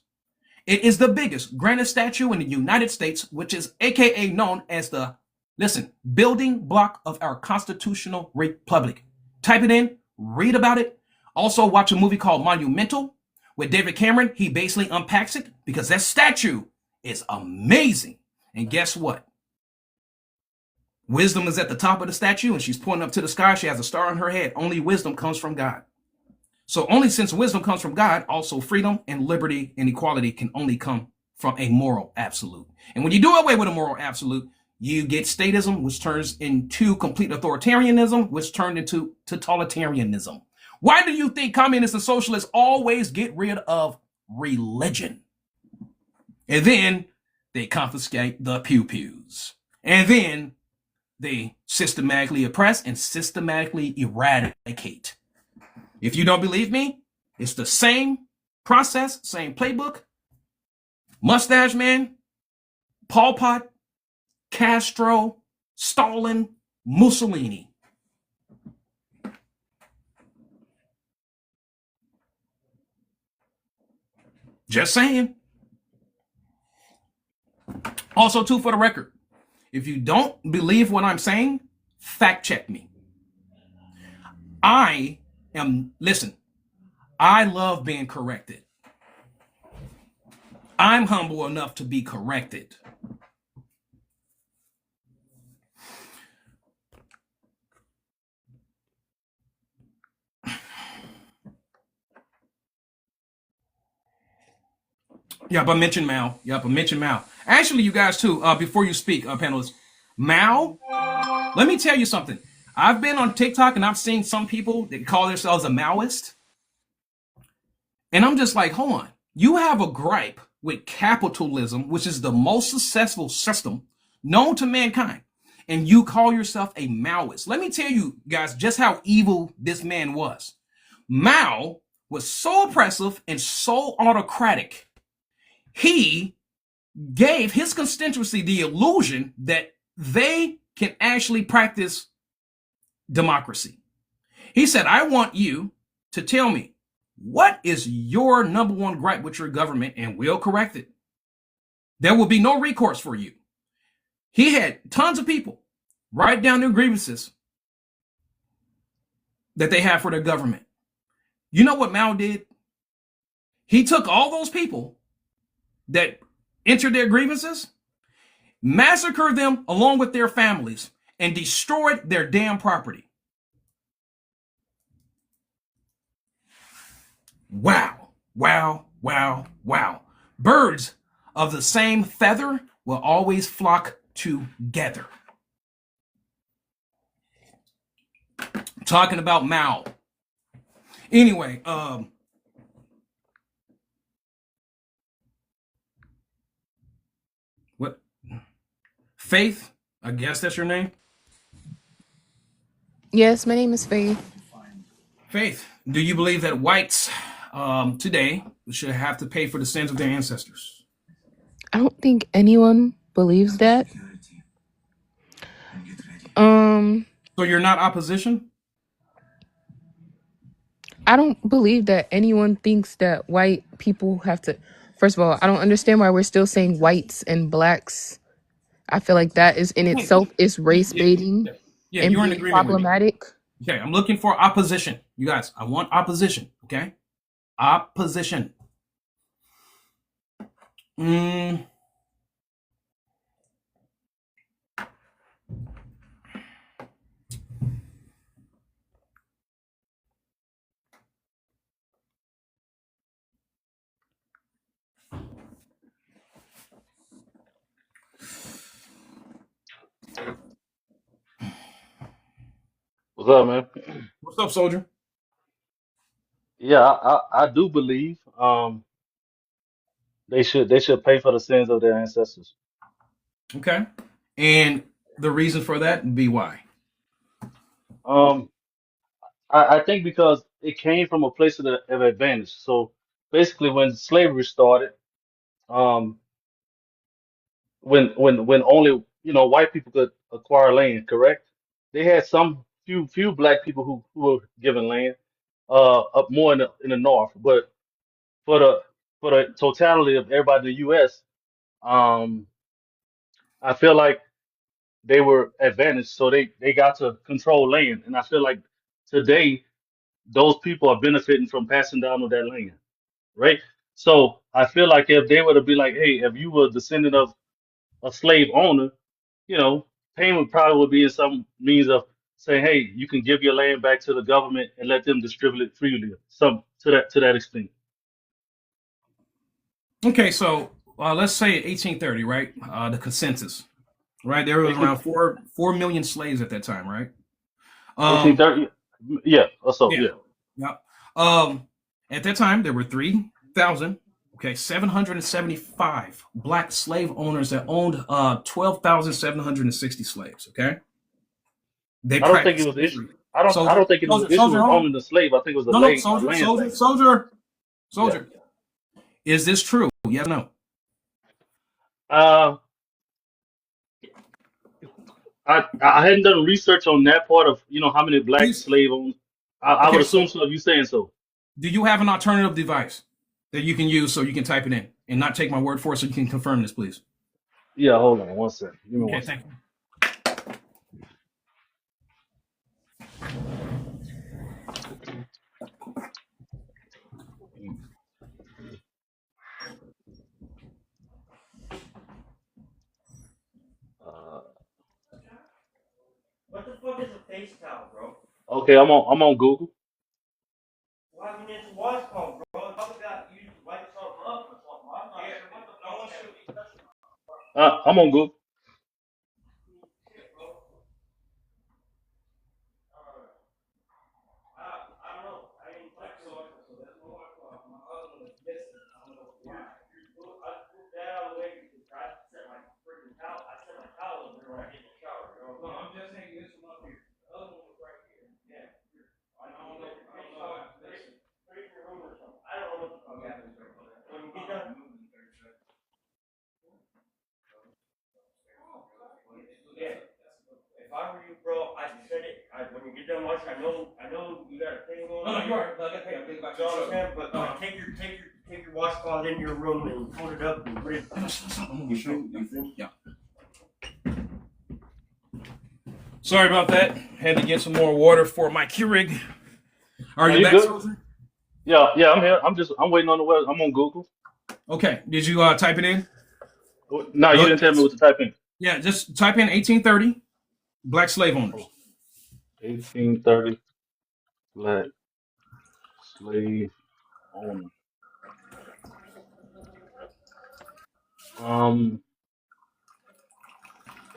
It is the biggest granite statue in the United States, which is aka known as the, listen, building block of our constitutional republic. Type it in, read about it. Also watch a movie called Monumental with David Cameron. He basically unpacks it because that statue is amazing. And guess what? Wisdom is at the top of the statue and she's pointing up to the sky. She has a star on her head. Only wisdom comes from God. So only since wisdom comes from God, also freedom and liberty and equality can only come from a moral absolute. And when you do away with a moral absolute, you get statism, which turns into complete authoritarianism, which turned into totalitarianism. Why do you think communists and socialists always get rid of religion? And then they confiscate the pew-pews. And then they systematically oppress and systematically eradicate. If you don't believe me, it's the same process, same playbook. Mustache Man, Pol Pot, Castro, Stalin, Mussolini. Just saying. Also, too, for the record, if you don't believe what I'm saying, fact check me. Listen, I love being corrected. I'm humble enough to be corrected. Yep, I mentioned Mao. Actually, you guys too, before you speak, panelists, Mao, let me tell you something. I've been on TikTok and I've seen some people that call themselves a Maoist. And I'm just like, hold on. You have a gripe with capitalism, which is the most successful system known to mankind. And you call yourself a Maoist. Let me tell you guys just how evil this man was. Mao was so oppressive and so autocratic. He gave his constituency the illusion that they can actually practice democracy. He said, I want you to tell me what is your number one gripe with your government and we'll correct it. There will be no recourse for you. He had tons of people write down their grievances that they have for their government. You know what Mao did? He took all those people that entered their grievances, massacred them along with their families, and destroyed their damn property. Wow, wow, wow, wow. Birds of the same feather will always flock together. Talking about Mao. Anyway, what? Faith I guess that's your name? Yes, my name is Faith. Faith, do you believe that whites today should have to pay for the sins of their ancestors? I don't think anyone believes that. So you're not opposition? I don't believe that anyone thinks that white people have to. First of all, I don't understand why we're still saying whites and blacks. I feel like that is in Okay. itself is race Yeah, baiting yeah, and you're in being agreement with me. problematic. Okay, I'm looking for opposition. You guys, I want opposition, okay? Opposition. Mm, What's up, man? what's up, soldier? Yeah, I do believe they should pay for the sins of their ancestors. Okay. And the reason for that would be why? Um, I think because it came from a place of advantage. So basically, when slavery started, um, when only white people could acquire land, correct? They had some few black people who were given land up more in the north, but for the for the totality of everybody in the U.S. um, I feel like they were advantaged, so they got to control land. And I feel like today those people are benefiting from passing down of that land, right? So I feel like if they were to be like, hey, if you were a descendant of a slave owner, you know, payment probably would be in some means of saying, hey, you can give your land back to the government and let them distribute it freely, some to that extent. Okay, so let's say 1830, right? The consensus, right? There was around 4 million slaves at that time, right? 1830, yeah, or so, Yeah. yeah. Yeah. At that time, there were 775 black slave owners that owned 12,760 slaves. Okay. They I don't think it practiced was issue. slavery. I don't think it was Soldier, issue soldier, with hold on. owning the slave. I think it was a No, no, a land thing. soldier. Is this true? Yes or no? Uh, I hadn't done research on that part of how many black Please. slave owners. I would Okay, assume so so if you saying so. do you have an alternative device that you can use so you can type it in and not take my word for it so you can confirm this, please? Yeah, hold on one second. Give me Okay, one thank second. you. Uh, What the fuck is a face towel, bro? okay, I'm on Google. Why we need to washcloth, bro? Probably got you to wipe something up or something. I'm not sure what the no one should be touching. I'm on Google. Shit, bro. I don't know. I ain't like so that's no washcloth. My husband is missing. I don't know why. I put that out of the way because I set my freaking towel. I set my towel over there when I get in the shower. You know? No, I'm just hanging this one up here. The other one was right here. Yeah. I don't know. Listen. Put it in your room or something. I don't know what the fuck happened. When you get done. Yeah. If I were you, bro, I'd set it. When you get done washing, I know you got a thing going on. No, you're right. I got paid. I'm thinking about You know what I'm saying? But No. take your washcloth in your room and fold it up and put it. Yeah. Sorry about that. Had to get some more water for my Keurig. Are Are you you back, good? soldier? Yeah, I'm here. I'm waiting on the web. I'm on Google. Okay. Did you type it in? No, you Look, didn't tell me what to type in. yeah, just type in 1830 black slave owners. 1830 black slave owner.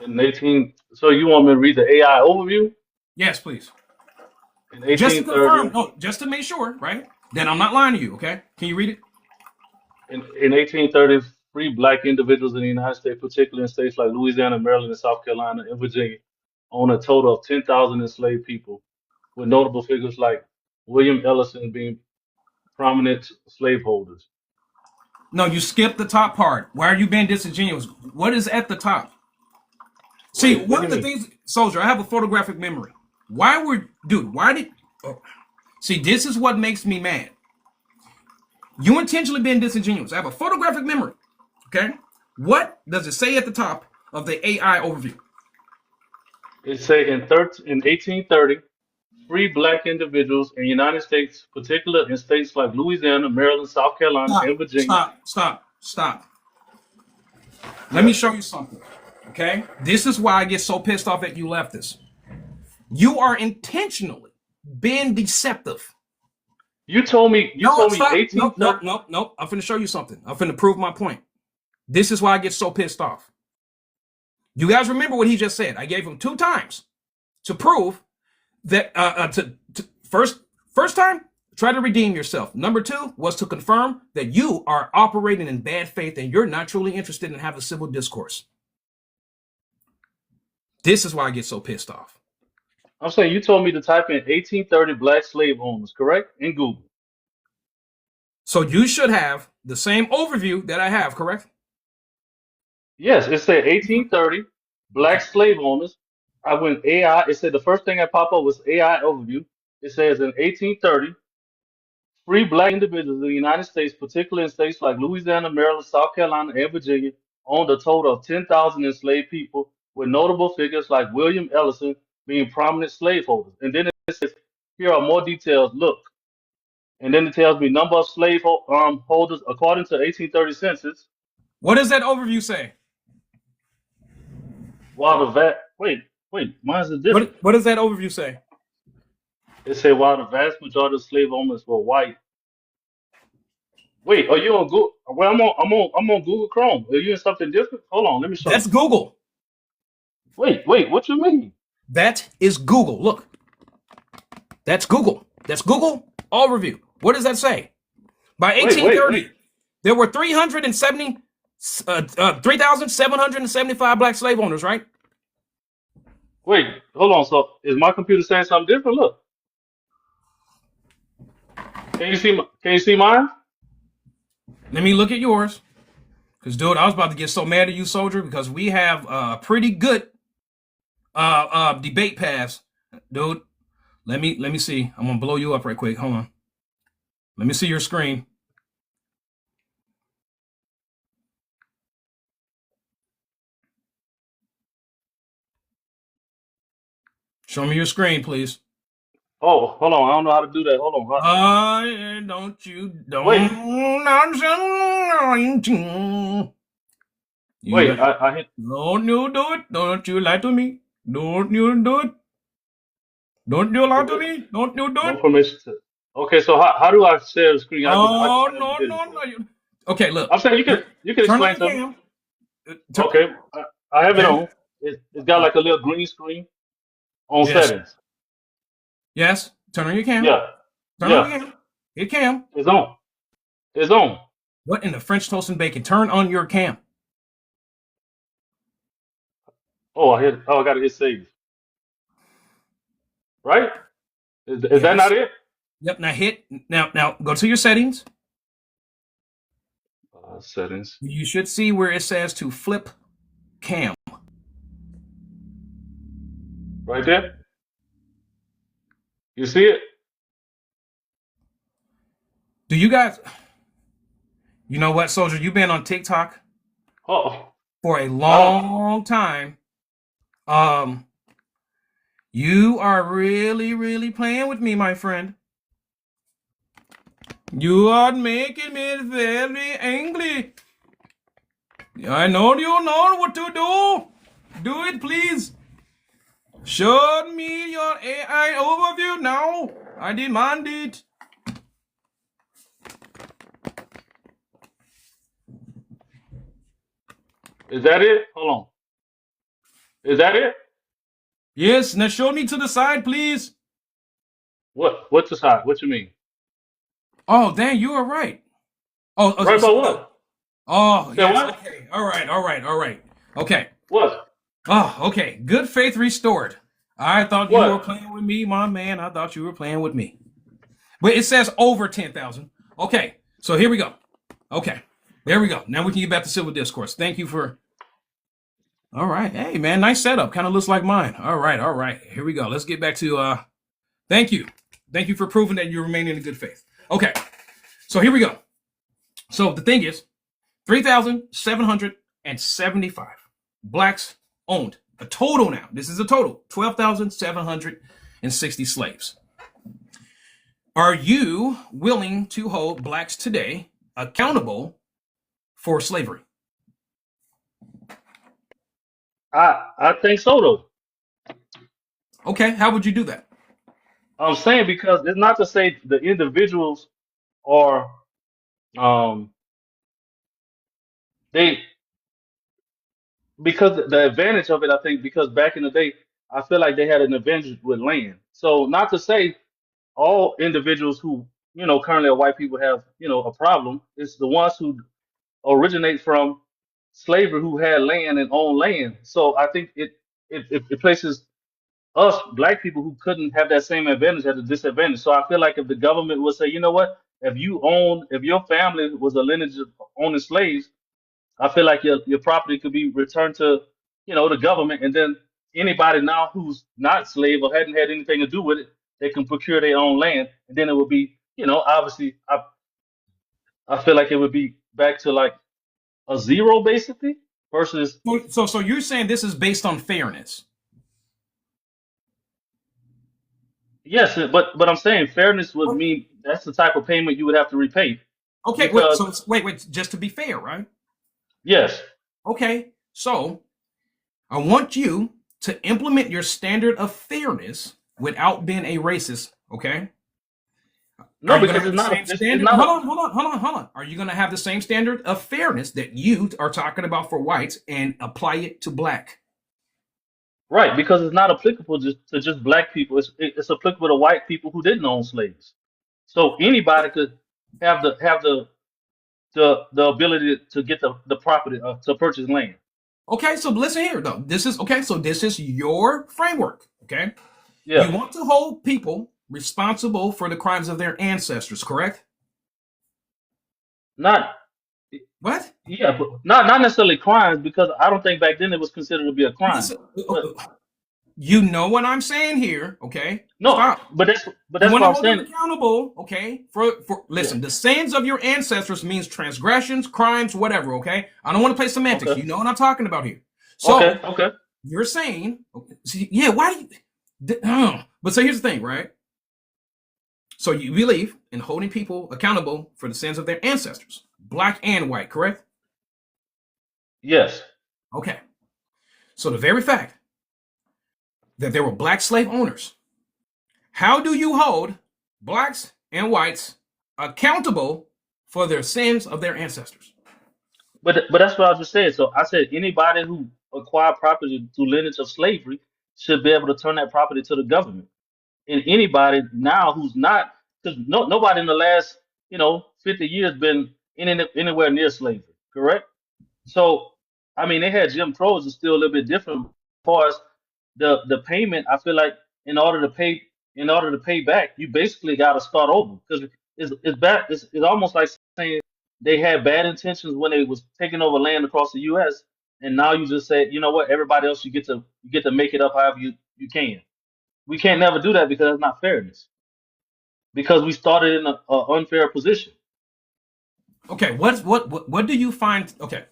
In 18. So you want me to read the AI overview? Yes, please. In Just to 1830. confirm, no, just to make sure, right? Then I'm not lying to you, okay? Can you read it? In 1830, free black individuals in the United States, particularly in states like Louisiana, Maryland, and South Carolina, and Virginia, own a total of 10,000 enslaved people, with notable figures like William Ellison being prominent slaveholders. No, you skipped the top part. Why are you being disingenuous? What is at the top? See, What one do of you the mean? things, Soldier, I have a photographic memory. See, this is what makes me mad. You intentionally being disingenuous. I have a photographic memory. Okay? What does it say at the top of the AI overview? It say in 1830, free black individuals in the United States, particularly in states like Louisiana, Maryland, South Carolina, and Virginia. Stop. Let Yeah. me show you something. Okay? This is why I get so pissed off at you leftists. You are intentionally being deceptive. You told me Stop. 1830. No. I'm finna show you something. I'm finna prove my point. This is why I get so pissed off. You guys remember what he just said. I gave him 2 times to prove that first time, try to redeem yourself. Number 2 was to confirm that you are operating in bad faith and you're not truly interested in having civil discourse. This is why I get so pissed off. I'm saying you told me to type in 1830 black slave owners, correct? In Google. So you should have the same overview that I have, correct? Yes, it said 1830 black slave owners. I went AI. It said the first thing that popped up was AI overview. It says in 1830, free black individuals in the United States, particularly in states like Louisiana, Maryland, South Carolina, and Virginia, owned a total of 10,000 enslaved people, with notable figures like William Ellison being prominent slaveholders. And then it says, here are more details. Look. And then it tells me number of holders according to 1830 census. What does that overview say? While the wait, mine is different. What does that overview say? It said while the vast majority of slave owners were white. Wait, are you on Google? Well, I'm on Google Chrome. Are you in something different? Hold on, let me show That's you. Google. Wait, what you mean? That is Google. Look. That's Google. That's Google overview. What does that say? By 1830, there were 3,775 black slave owners, right? Wait, hold on. So is my computer saying something different? Look. Can you see mine? Let me look at yours. Because, dude, I was about to get so mad at you, Soldier, because we have a pretty good debate pass. Dude, let me see. I'm going to blow you up right quick. Hold on. Let me see your screen. Show me your screen, please. Oh, hold on. I don't know how to do that. Hold on. Wait. Wait, I hit. Don't you do it. Don't you lie to me. Don't you do it. Don't you lie to me. Don't you do No it. permission to. Okay, so how do I share the screen? No. Okay, look. I'm saying you can explain to me. Okay, I have it on. It's got like a little green screen on settings. Yes. Turn on your camera. Yeah. Turn on your camera. Hit cam. It's on. It's on. What in the French toast and bacon? Turn on your cam. Oh, I got to hit save. Right? Is that not it? Yep. Now go to your settings. Settings. You should see where it says to flip cam. Right there. You see it? Do you guys? You know what, Soldier? You've been on TikTok for a long time. You are really, really playing with me, my friend. You are making me very angry. I know you know what to do. Do it, please. Show me your AI overview now. I demand it. Is that it? Hold on. Is that it? Yes. Now show me to the side, please. What's the side? What you mean? Oh, dang, you are right. Oh, right about what? Oh, Say yes. what? Okay. All right. All right. All right. Okay. What? Oh, okay. Good faith restored. I thought you were What? playing with me, my man. I thought you were playing with me. But it says over 10,000. Okay. So here we go. Okay. There we go. Now we can get back to civil discourse. Thank you for. All right. Hey, man. Nice setup. Kind of looks like mine. All right. All right. Here we go. Let's get back to. Thank you. Thank you for proving that you remain in good faith. Okay. So here we go. So the thing is, 3,775 blacks owned. A total now. This is a total. 12,760 slaves. Are you willing to hold blacks today accountable for slavery? I think so though. Okay. How would you do that? I'm saying because it's not to say the individuals are um they because the advantage of it, I think, because back in the day, I feel like they had an advantage with land. So not to say all individuals who, currently are white people have, a problem. It's the ones who originate from slavery who had land and own land. So I think it places us black people who couldn't have that same advantage at a disadvantage. So I feel like if the government would say, you know what, if your family was a lineage of owning slaves, I feel like your property could be returned to, the government, and then anybody now who's not slave or hadn't had anything to do with it, they can procure their own land, and then it would be, obviously, I feel like it would be back to like a zero basically versus So you're saying this is based on fairness? yes, but I'm saying fairness would mean that's the type of payment you would have to repay Okay. Wait. because So wait. Just to be fair, right? yes, Okay. So I want you to implement your standard of fairness without being a racist. Okay. no, Are you going because to have it's the not same it's standard? not Hold on. Are you going to have the same standard of fairness that you are talking about for whites and apply it to black? right because it's not applicable to just black people. It's applicable to white people who didn't own slaves. So anybody could have the ability to get the property to purchase land. Okay. So listen here, though. This is okay. So this is your framework. Okay. You Yeah, want to hold people responsible for the crimes of their ancestors, correct? not What? yeah, but not necessarily crimes because I don't think back then it was considered to be a crime. Listen, But you know what I'm saying here, okay? no, Stop. but You that's want what to I'm hold them saying. accountable, okay? For Yeah. listen, the sins of your ancestors means transgressions, crimes, whatever, okay? I don't want to play semantics. Okay. You know what I'm talking about here. Okay. So Okay. you're saying, okay, see, yeah, why do you? But so here's the thing, right? So you believe in holding people accountable for the sins of their ancestors, black and white, correct? Yes. Okay. So the very fact that there were black slave owners, how do you hold blacks and whites accountable for their sins of their ancestors? But that's what I just said. So I said anybody who acquired property through lineage of slavery should be able to turn that property to the government. And anybody now who's not, because nobody in the last 50 years been anywhere near slavery, correct? So I mean they had Jim Crow is still a little bit different as far as the payment. I feel like in order to pay back, you basically got to start over because it's bad. It's almost like saying they had bad intentions when they was taking over land across the U.S. and now you just say, you know what, everybody else you get to make it up however you can. We can't never do that because that's not fairness. Because we started in a unfair position. Okay, what do you find? Okay,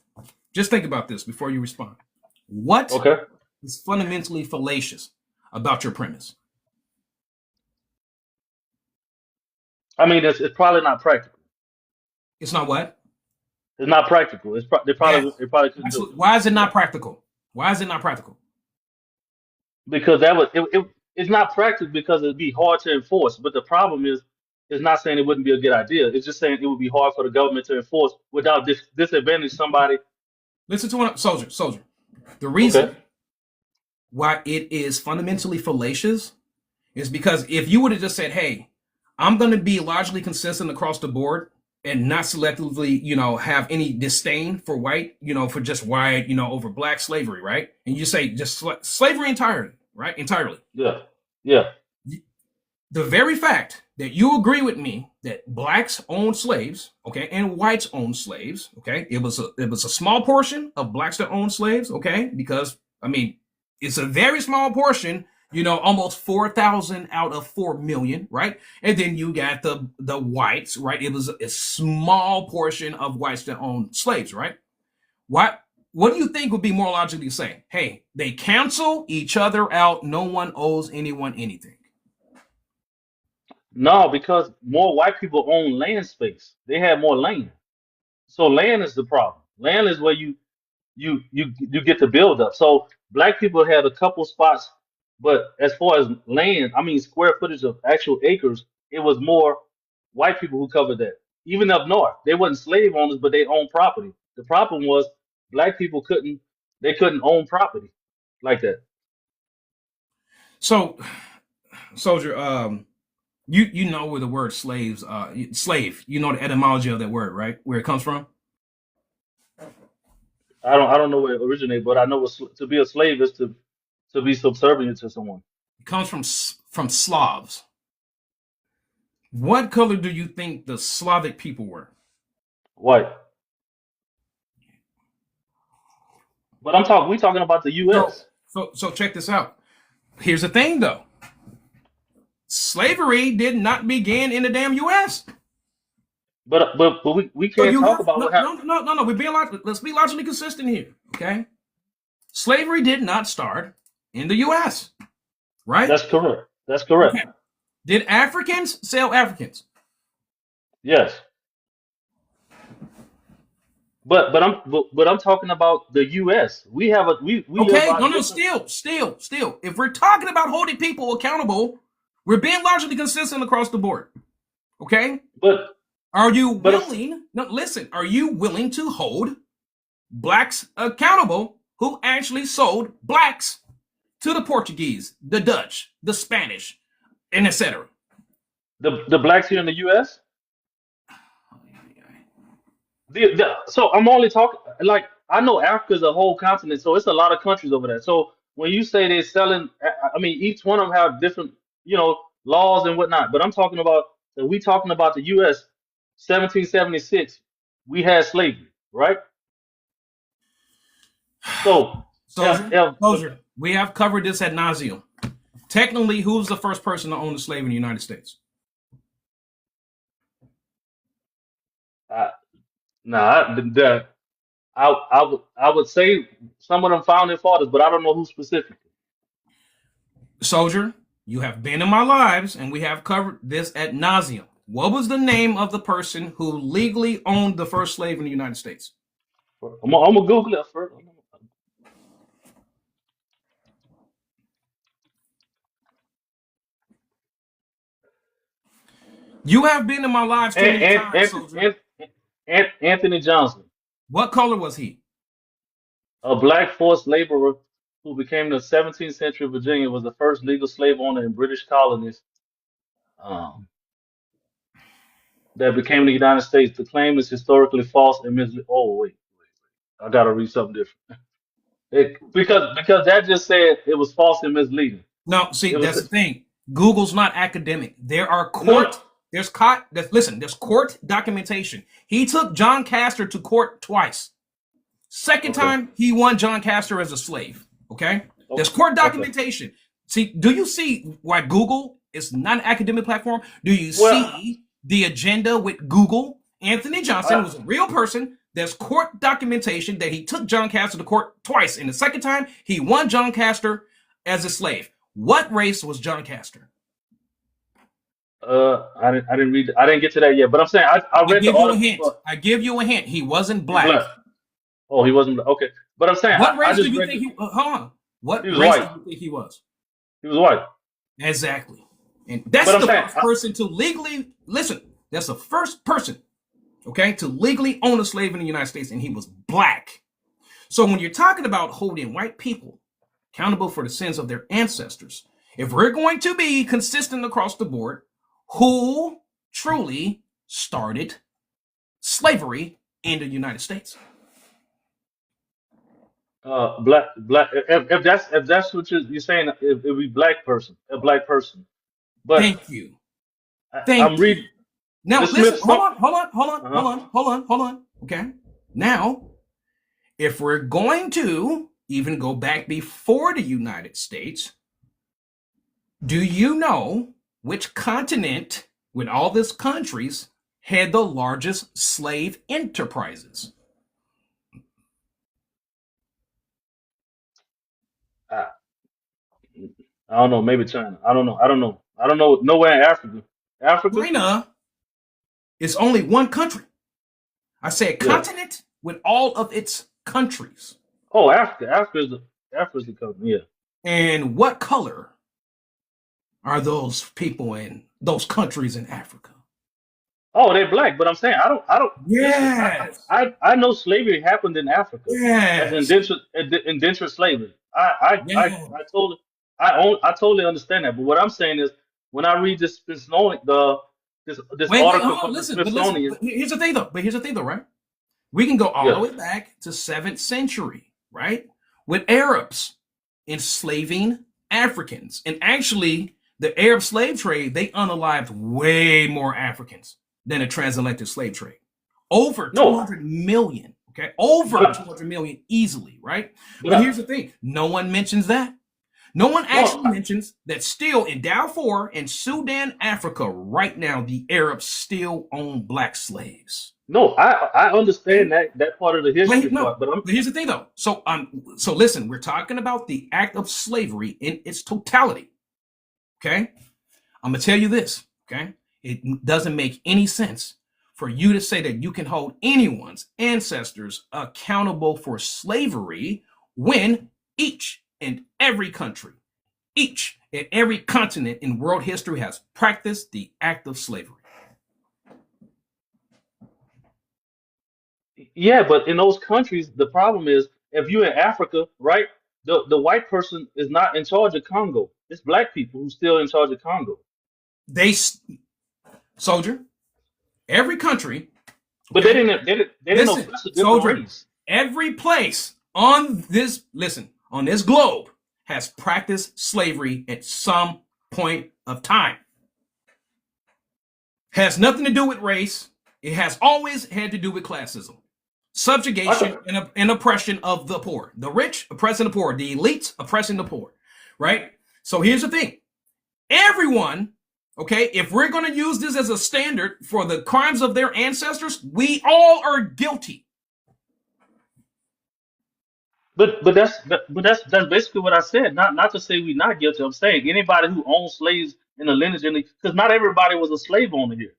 just think about this before you respond. What Okay. is fundamentally fallacious about your premise? I mean, it's probably not practical. It's not what? It's not practical. They Yes. probably couldn't do it. Absolutely. Why is it not practical? Why is it not practical? Because it's not practical because it'd be hard to enforce. But the problem is, it's not saying it wouldn't be a good idea. It's just saying it would be hard for the government to enforce without disadvantage somebody. Listen to what soldier. The Okay. reason why it is fundamentally fallacious is because if you would have just said, "Hey, I'm going to be largely consistent across the board and not selectively, have any disdain for white, for just white, over black slavery, right? And you say just slavery entirely, right? Entirely. Yeah. Yeah. The very fact that you agree with me that blacks owned slaves, okay, and whites owned slaves, okay, it was a small portion of blacks that owned slaves, okay, because I mean it's a very small portion, almost 4,000 out of 4 million, right? And then you got the whites, right? It was a small portion of whites that owned slaves, right? What do you think would be more logically to say? Hey, they cancel each other out. No one owes anyone anything. No, because more white people own land space. They have more land. So land is the problem. Land is where you get the build up. So black people had a couple spots, but as far as land, I mean square footage of actual acres, it was more white people who covered that. Even up north, they wasn't slave owners, but they owned property. The problem was black people couldn't own property like that. So, soldier, you know where the word slave, you know the etymology of that word, right? Where it comes from? I don't know where it originated, but I know to be a slave is to be subservient to someone. It comes from Slavs. What color do you think the Slavic people were? White. But we talking about the U.S. So check this out. Here's the thing, though. Slavery did not begin in the damn U.S. But we can't talk about what happened. No. Let's be logically consistent here, okay? Slavery did not start in the U.S., right? That's correct. That's correct. Okay. Did Africans sell Africans? Yes. But I'm talking about the U.S. We have we okay. No. Still. If we're talking about holding people accountable, we're being largely consistent across the board. Okay. But are you willing? No, listen. Are you willing to hold blacks accountable who actually sold blacks to the Portuguese, the Dutch, the Spanish, and etc.? The blacks here in the U.S. So I'm only talking like I know Africa's a whole continent, so it's a lot of countries over there. So when you say they're selling, I mean each one of them have different, laws and whatnot. But I'm talking about the U.S. 1776, we had slavery, right? So Soldier, we have covered this ad nauseum. Technically, who's the first person to own a slave in the United States? I would say some of them founding fathers, but I don't know who specifically. Soldier, you have been in my lives, and we have covered this ad nauseum. What was the name of the person who legally owned the first slave in the United States? I'm gonna Google it first. You have been in my lives too many times, Soldier. Anthony Johnson. What color was he? A black forced laborer who became the 17th century Virginia, was the first legal slave owner in British colonies that became the United States. The claim is historically false and misleading. Oh, wait. I got to read something different. Because that just said it was false and misleading. No, see, that's the thing. Google's not academic. There are court. There's court documentation. He took John Castor to court twice. Second time, he won John Castor as a slave. Okay? There's court documentation. Okay. See, do you see why Google is not an academic platform? Do you see the agenda with Google? Anthony Johnson was a real person. There's court documentation that he took John Castor to court twice. And the second time, he won John Castor as a slave. What race was John Castor? I didn't read. I didn't get to that yet. But I'm saying I read the article. I give you a hint. He wasn't black. Oh, he wasn't. Okay, but I'm saying what race do you think he? Hold on. What race do you think he was? He was white. Exactly. And that's the first person to legally listen. That's the first person, okay, to legally own a slave in the United States, and he was black. So when you're talking about holding white people accountable for the sins of their ancestors, if we're going to be consistent across the board, who truly started slavery in the United States? Black. If that's what you're saying, it would be a black person. But Thank you. I'm Thank you. reading Now the listen, Smith. hold on. Okay. Now, if we're going to even go back before the United States, do you know which continent with all these countries had the largest slave enterprises? I, I don't know. Maybe China. I don't know. I don't know. Nowhere in Africa. Africa. China is only one country. I say a Yeah. continent with all of its countries. Oh, Africa. Africa's the country. Yeah. And what color are those people in those countries in Africa? Oh, they're black. But I'm saying I don't. Listen, Yes. I know slavery happened in Africa as Yes. indentured slavery. Yes. I totally understand that. But what I'm saying is, when I read this Smithsonian, this Wait, article hold on, from the listen, but Smithsonian. here's the thing though, right? We can go all the Yeah. way back to 7th century, right? With Arabs enslaving Africans. And actually, the Arab slave trade, they unalived way more Africans than the transatlantic slave trade. Over No. 200 million, okay? Over But 200 million easily, right? but But here's the thing. No one mentions that. No one actually no. mentions that still in Darfur and Sudan, Africa, right now, the Arabs still own black slaves. No, I understand that part of the history part, but But here's the thing though. So listen, we're talking about the act of slavery in its totality. Okay? I'm gonna tell you this, okay? It doesn't make any sense for you to say that you can hold anyone's ancestors accountable for slavery when each and every country, each and every continent in world history has practiced the act of slavery. yeah, but in those countries, the problem is if you're in Africa, right? The white person is not in charge of Congo. It's black people who's still in charge of Congo. They soldier, every country, But okay? they didn't Listen, oppress a different soldier, race. every place on this, on this globe has practiced slavery at some point of time. Has nothing to do with race. It has always had to do with classism, subjugation, and oppression of the poor. The rich oppressing the poor, the elites oppressing the poor, right? So here's the thing. Everyone, okay, if we're going to use this as a standard for the crimes of their ancestors, we all are guilty. But that's basically what I said. Not to say we're not guilty. I'm saying anybody who owns slaves in the lineage, because not everybody was a slave owner here,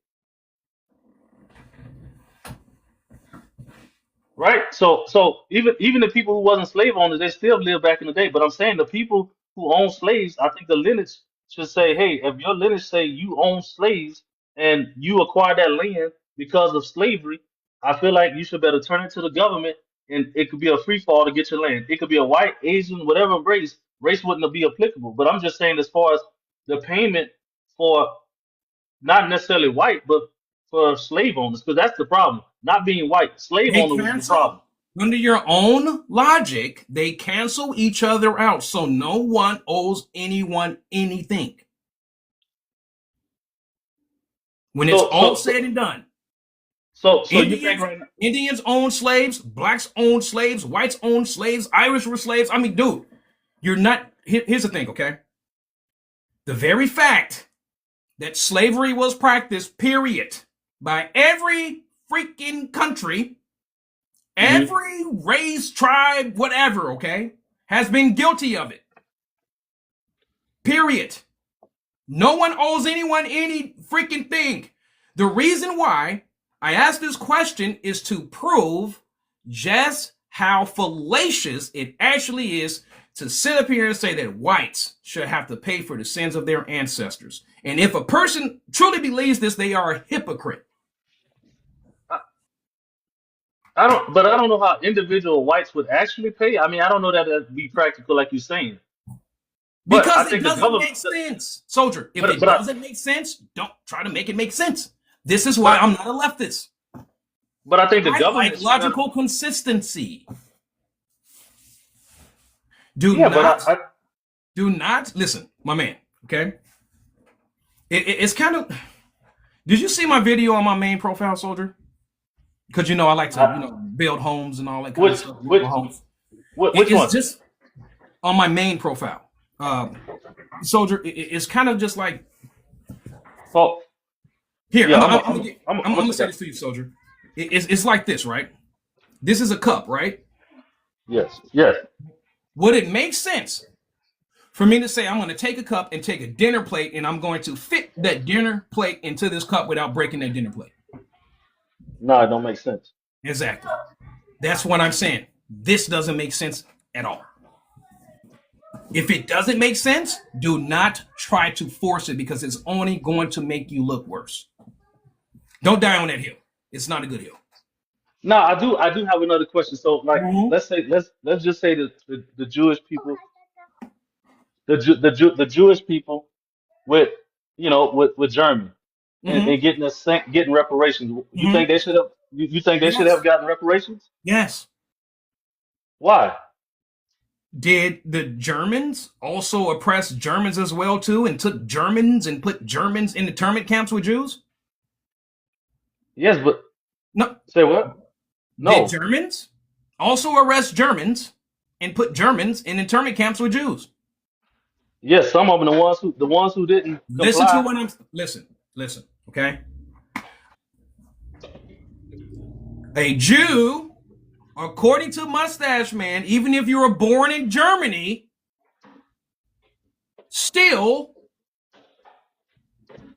right? So even the people who wasn't slave owners, they still lived back in the day. But I'm saying the people who own slaves, I think the lineage should say, hey, if your lineage say you own slaves and you acquired that land because of slavery, I feel like you should better turn it to the government, and it could be a free fall to get your land. It could be a white, Asian, whatever race. Race wouldn't be applicable. But I'm just saying, as far as the payment for not necessarily white, but for slave owners, because that's the problem. Not being white, slave They owner was the cancel, problem. under your own logic, they cancel each other out. So no one owes anyone anything. When it's all said and done. So you think right now, Indians own slaves, blacks own slaves, whites own slaves, Irish were slaves. I mean, dude, you're not. Here's the thing, okay? The very fact that slavery was practiced, period, by every freaking country, every race, tribe, whatever, okay, has been guilty of it. Period. No one owes anyone any freaking thing. The reason why I ask this question is to prove just how fallacious it actually is to sit up here and say that whites should have to pay for the sins of their ancestors. And if a person truly believes this, they are a hypocrite. I don't know how individual whites would actually pay. I mean, I don't know that that'd be practical like you're saying. But I Because it think the doesn't government, make sense. Soldier, if but it doesn't make sense, don't try to make it make sense. This is why I'm not a leftist. But I think the I government like should have. logical consistency. Do Yeah, but not, I do not listen, my man. Okay, it's kind of. Did you see my video on my main profile, soldier? Because I like to, build homes and all that kind of which stuff. which Homes. which one? It's just on my main profile, soldier. It's kind of just like Oh, here. yeah, I'm gonna say this to you, soldier. It's like this, right? This is a cup, right? yes, yes. Would it make sense for me to say I'm going to take a cup and take a dinner plate and I'm going to fit that dinner plate into this cup without breaking that dinner plate? No, it don't make sense. Exactly. That's what I'm saying. This doesn't make sense at all. If it doesn't make sense, do not try to force it because it's only going to make you look worse. Don't die on that hill. It's not a good hill. No, I do have another question. So, like, Mhm. let's just say that the Jewish people, the Jewish people with with Germany Mhm. and getting reparations. You Mhm. think they should have? You think they should have Yes. gotten reparations? Yes. Why? Did the Germans also oppress Germans as well too, and took Germans and put Germans in internment camps with Jews? Yes, but No. say what? Did No. Germans also arrest Germans and put Germans in internment camps with Jews? Yes, some of them the ones who didn't Listen to comply. what I'm listen, okay? A Jew, according to Mustache Man, even if you were born in Germany, still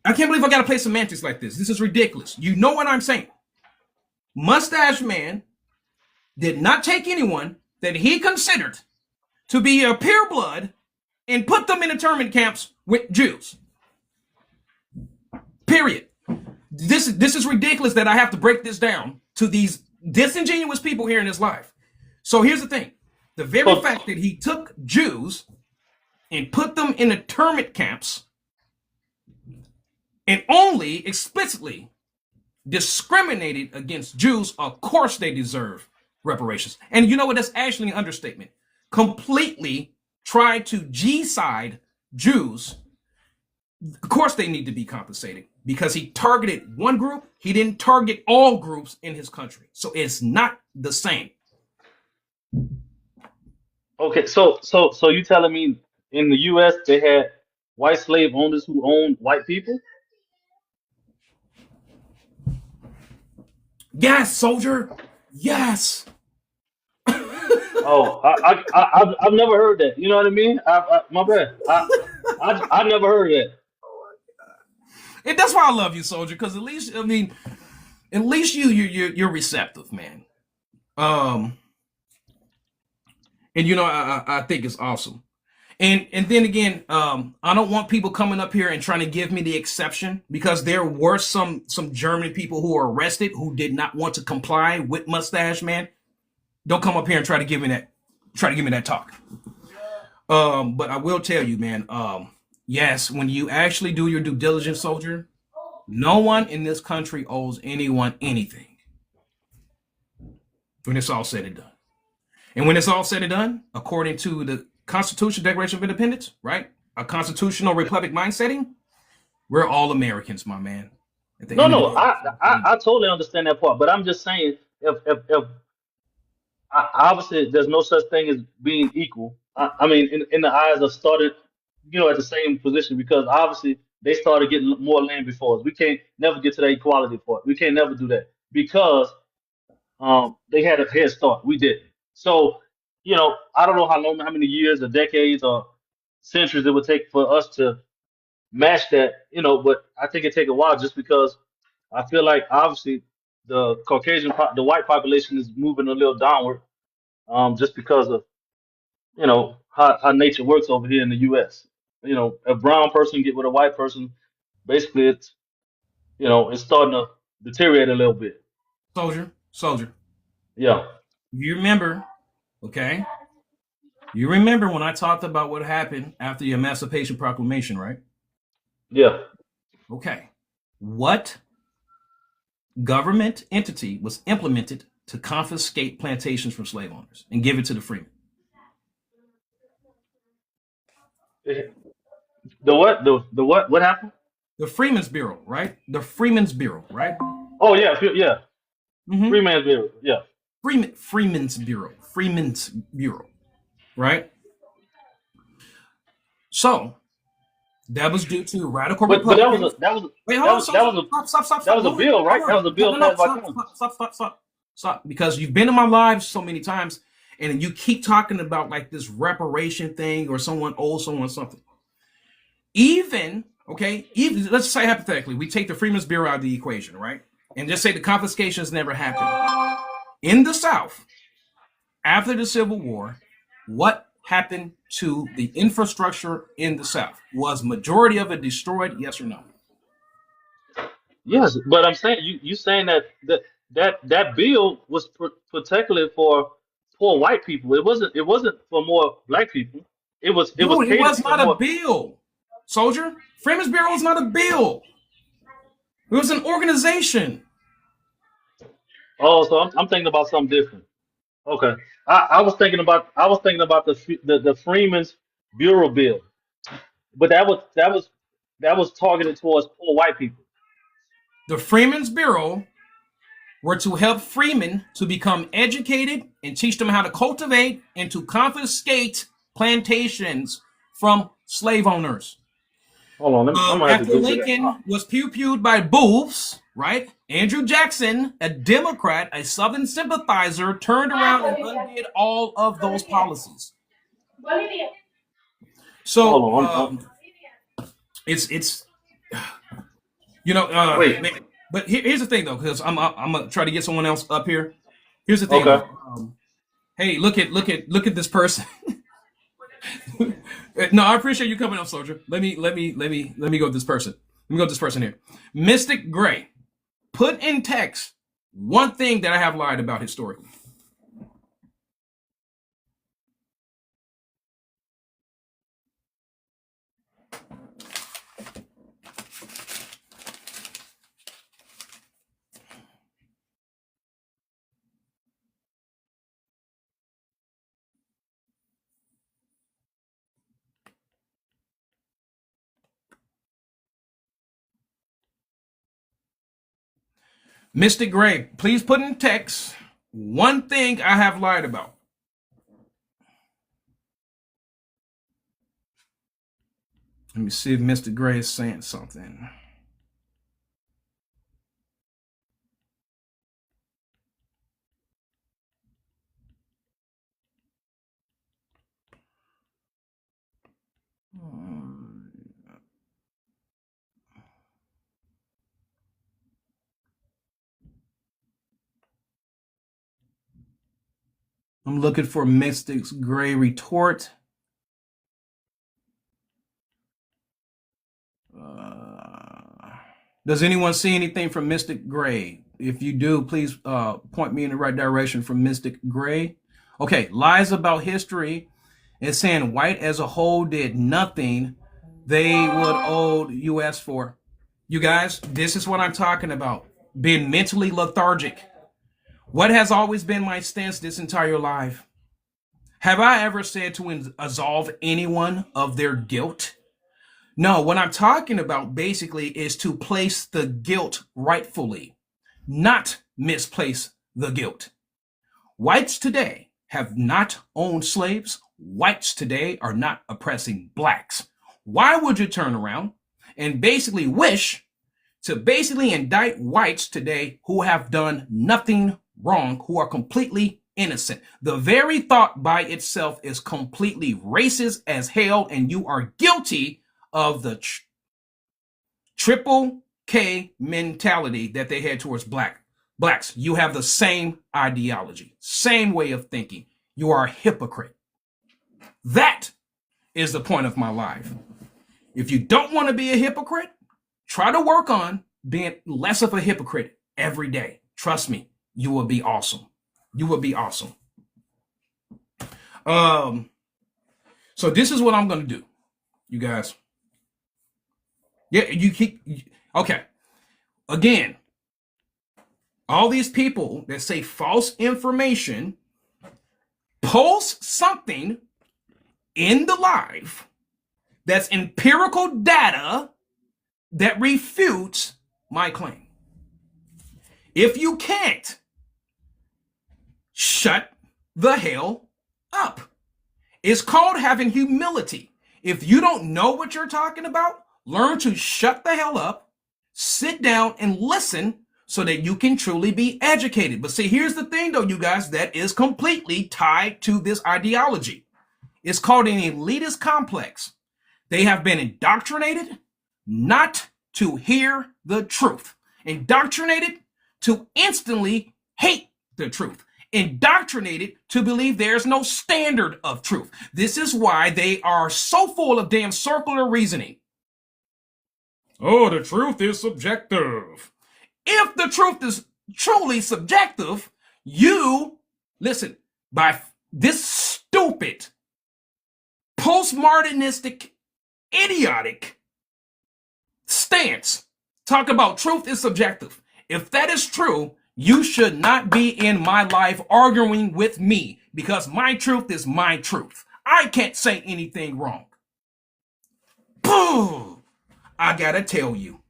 I can't believe I gotta play semantics like this. This is ridiculous. You know what I'm saying? Mustache Man did not take anyone that he considered to be a pure blood and put them in internment camps with Jews. Period. This is ridiculous that I have to break this down to these disingenuous people here in his life. So here's the thing. The very So, fact that he took Jews and put them in internment camps and only explicitly discriminated against Jews, of course they deserve reparations. And you know what? That's actually an understatement. Completely tried to G-side Jews. Of course they need to be compensated because he targeted one group. He didn't target all groups in his country. So it's not the same. okay, so you telling me in the U.S. they had white slave owners who owned white people? Yes, soldier. Yes. Oh, I've never heard that. You know what I mean? My bad. I never heard of that. And that's why I love you, soldier, because at least you're receptive, man. Um, and I think it's awesome. And then again, I don't want people coming up here and trying to give me the exception because there were some German people who were arrested who did not want to comply with Mustache Man. Don't come up here and try to give me that talk. But I will tell you, man, yes, when you actually do your due diligence, soldier, no one in this country owes anyone anything when it's all said and done. And when it's all said and done, according to the Constitution, Declaration of Independence, right? A constitutional republic mindsetting, we're all Americans, my man. At the No, end of the no, day. I totally understand that part, but I'm just saying if obviously there's no such thing as being equal. I mean, in the eyes of started, at the same position because obviously they started getting more land before us. We can't never get to the equality part. We can't never do that because they had a head start. We did. So, I don't know how many years or decades or centuries it would take for us to match that, but I think it take a while just because I feel like obviously the white population is moving a little downward, just because of, how nature works over here in the US. A brown person get with a white person, basically it's starting to deteriorate a little bit. Soldier, Yeah. you remember, okay? You remember when I talked about what happened after the Emancipation Proclamation, right? Yeah. Okay. What government entity was implemented to confiscate plantations from slave owners and give it to the freemen? The what? The what? What happened? The Freemen's Bureau, right? The Freemen's Bureau, right? Oh yeah, yeah. Mm-hmm. Free man's bureau. Yeah. Freemen's Bureau. Freemen's Bureau, right? So that was due to radical But that was Republicans. a that was Wait, that hold on. was that was a Stop. that was a Hold bill, right? on. That was a bill passed by Congress. Stop. Because you've been in my live so many times and you keep talking about like this reparation thing or someone owes someone something. Even let's say hypothetically, we take the Freemen's Bureau out of the equation, right? And just say the confiscations never happened. In the South, after the Civil War, what happened to the infrastructure in the South? Was majority of it destroyed? Yes or no? Yes, but I'm saying you saying that bill was particularly for poor white people. It wasn't for more black people. It was Dude, it catered was for not a more. bill, soldier. Freemen's Bureau was not a bill. It was an organization. Oh, so I'm thinking about something different. Okay, I was thinking about the Freeman's Bureau bill, but that was targeted towards poor white people. The Freemen's Bureau were to help freemen to become educated and teach them how to cultivate and to confiscate plantations from slave owners. Hold on, I'm gonna have to After Google Lincoln was pew-pewed by booths, right? Andrew Jackson, a Democrat, a Southern sympathizer, turned around and undid all of those policies. So Hold on, it's you know wait. but here's the thing though, because I'm gonna try to get someone else up here. Here's the thing. Okay. Hey, look at this person. No, I appreciate you coming up, soldier. Let me go with this person. Let me go with this person here. Mystic Gray. Put in text one thing that I have lied about historically. Mystic Gray, please put in text one thing I have lied about. Let me see if Mr. Gray is saying something. I'm looking for Mystic's Gray retort. Does anyone see anything from Mystic Gray? If you do, please point me in the right direction from Mystic Gray. Okay, lies about history and saying white as a whole did nothing they would owe U.S. for. You guys, this is what I'm talking about. Being mentally lethargic. What has always been my stance this entire life? Have I ever said to absolve anyone of their guilt? No, what I'm talking about basically is to place the guilt rightfully, not misplace the guilt. Whites today have not owned slaves. Whites today are not oppressing blacks. Why would you turn around and basically wish to basically indict whites today who have done nothing wrong, who are completely innocent? The very thought by itself is completely racist as hell, and you are guilty of the triple K mentality that they had towards blacks. You have the same ideology, same way of thinking. You are a hypocrite. That is the point of my life. If you don't want to be a hypocrite, try to work on being less of a hypocrite every day. Trust me, you will be awesome. You will be awesome. So this is what I'm going to do, you guys. Yeah, you keep, okay. Again, All these people that say false information post something in the live that's empirical data that refutes my claim. If you can't, shut the hell up. It's called having humility. If you don't know what you're talking about, learn to shut the hell up, sit down and listen so that you can truly be educated. But see, here's the thing though, you guys, that is completely tied to this ideology. It's called an elitist complex. They have been indoctrinated not to hear the truth, indoctrinated to instantly hate the truth, indoctrinated to believe there's no standard of truth. This is why they are so full of damn circular reasoning. Oh, the truth is subjective. If the truth is truly subjective, listen, by this stupid, postmodernistic, idiotic stance, talk about truth is subjective. If that is true, you should not be in my life arguing with me because my truth is my truth. I can't say anything wrong. Boom! I gotta tell you,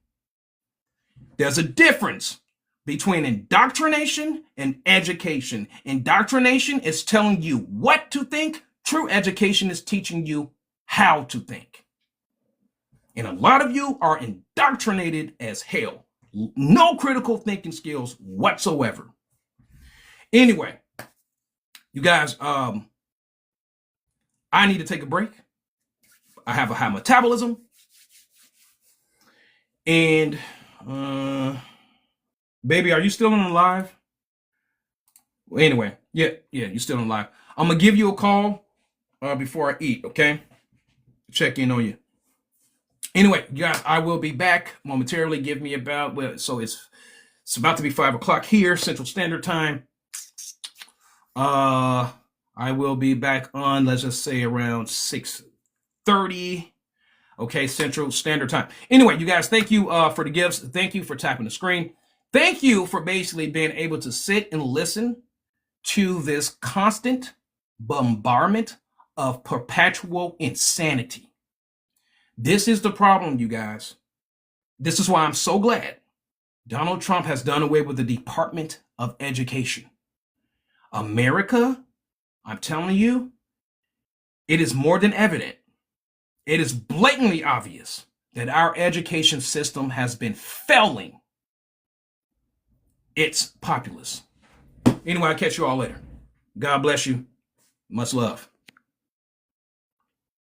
there's a difference between indoctrination and education. Indoctrination is telling you what to think. True education is teaching you how to think. And a lot of you are indoctrinated as hell. No critical thinking skills whatsoever. Anyway, you guys, I need to take a break. I have a high metabolism. And, baby, are you still on the live? Well, anyway, yeah, you're still on live. I'm going to give you a call before I eat, okay? Check in on you. Anyway, guys, I will be back momentarily. Give me about, so it's about to be 5 o'clock here, Central Standard Time. I will be back on, let's just say around 6:30. Okay, Central Standard Time. Anyway, you guys, thank you for the gifts. Thank you for tapping the screen. Thank you for basically being able to sit and listen to this constant bombardment of perpetual insanity. This is the problem, you guys. This is why I'm so glad Donald Trump has done away with the Department of Education. America, I'm telling you, it is more than evident. It is blatantly obvious that our education system has been failing its populace. Anyway, I'll catch you all later. God bless you. Much love.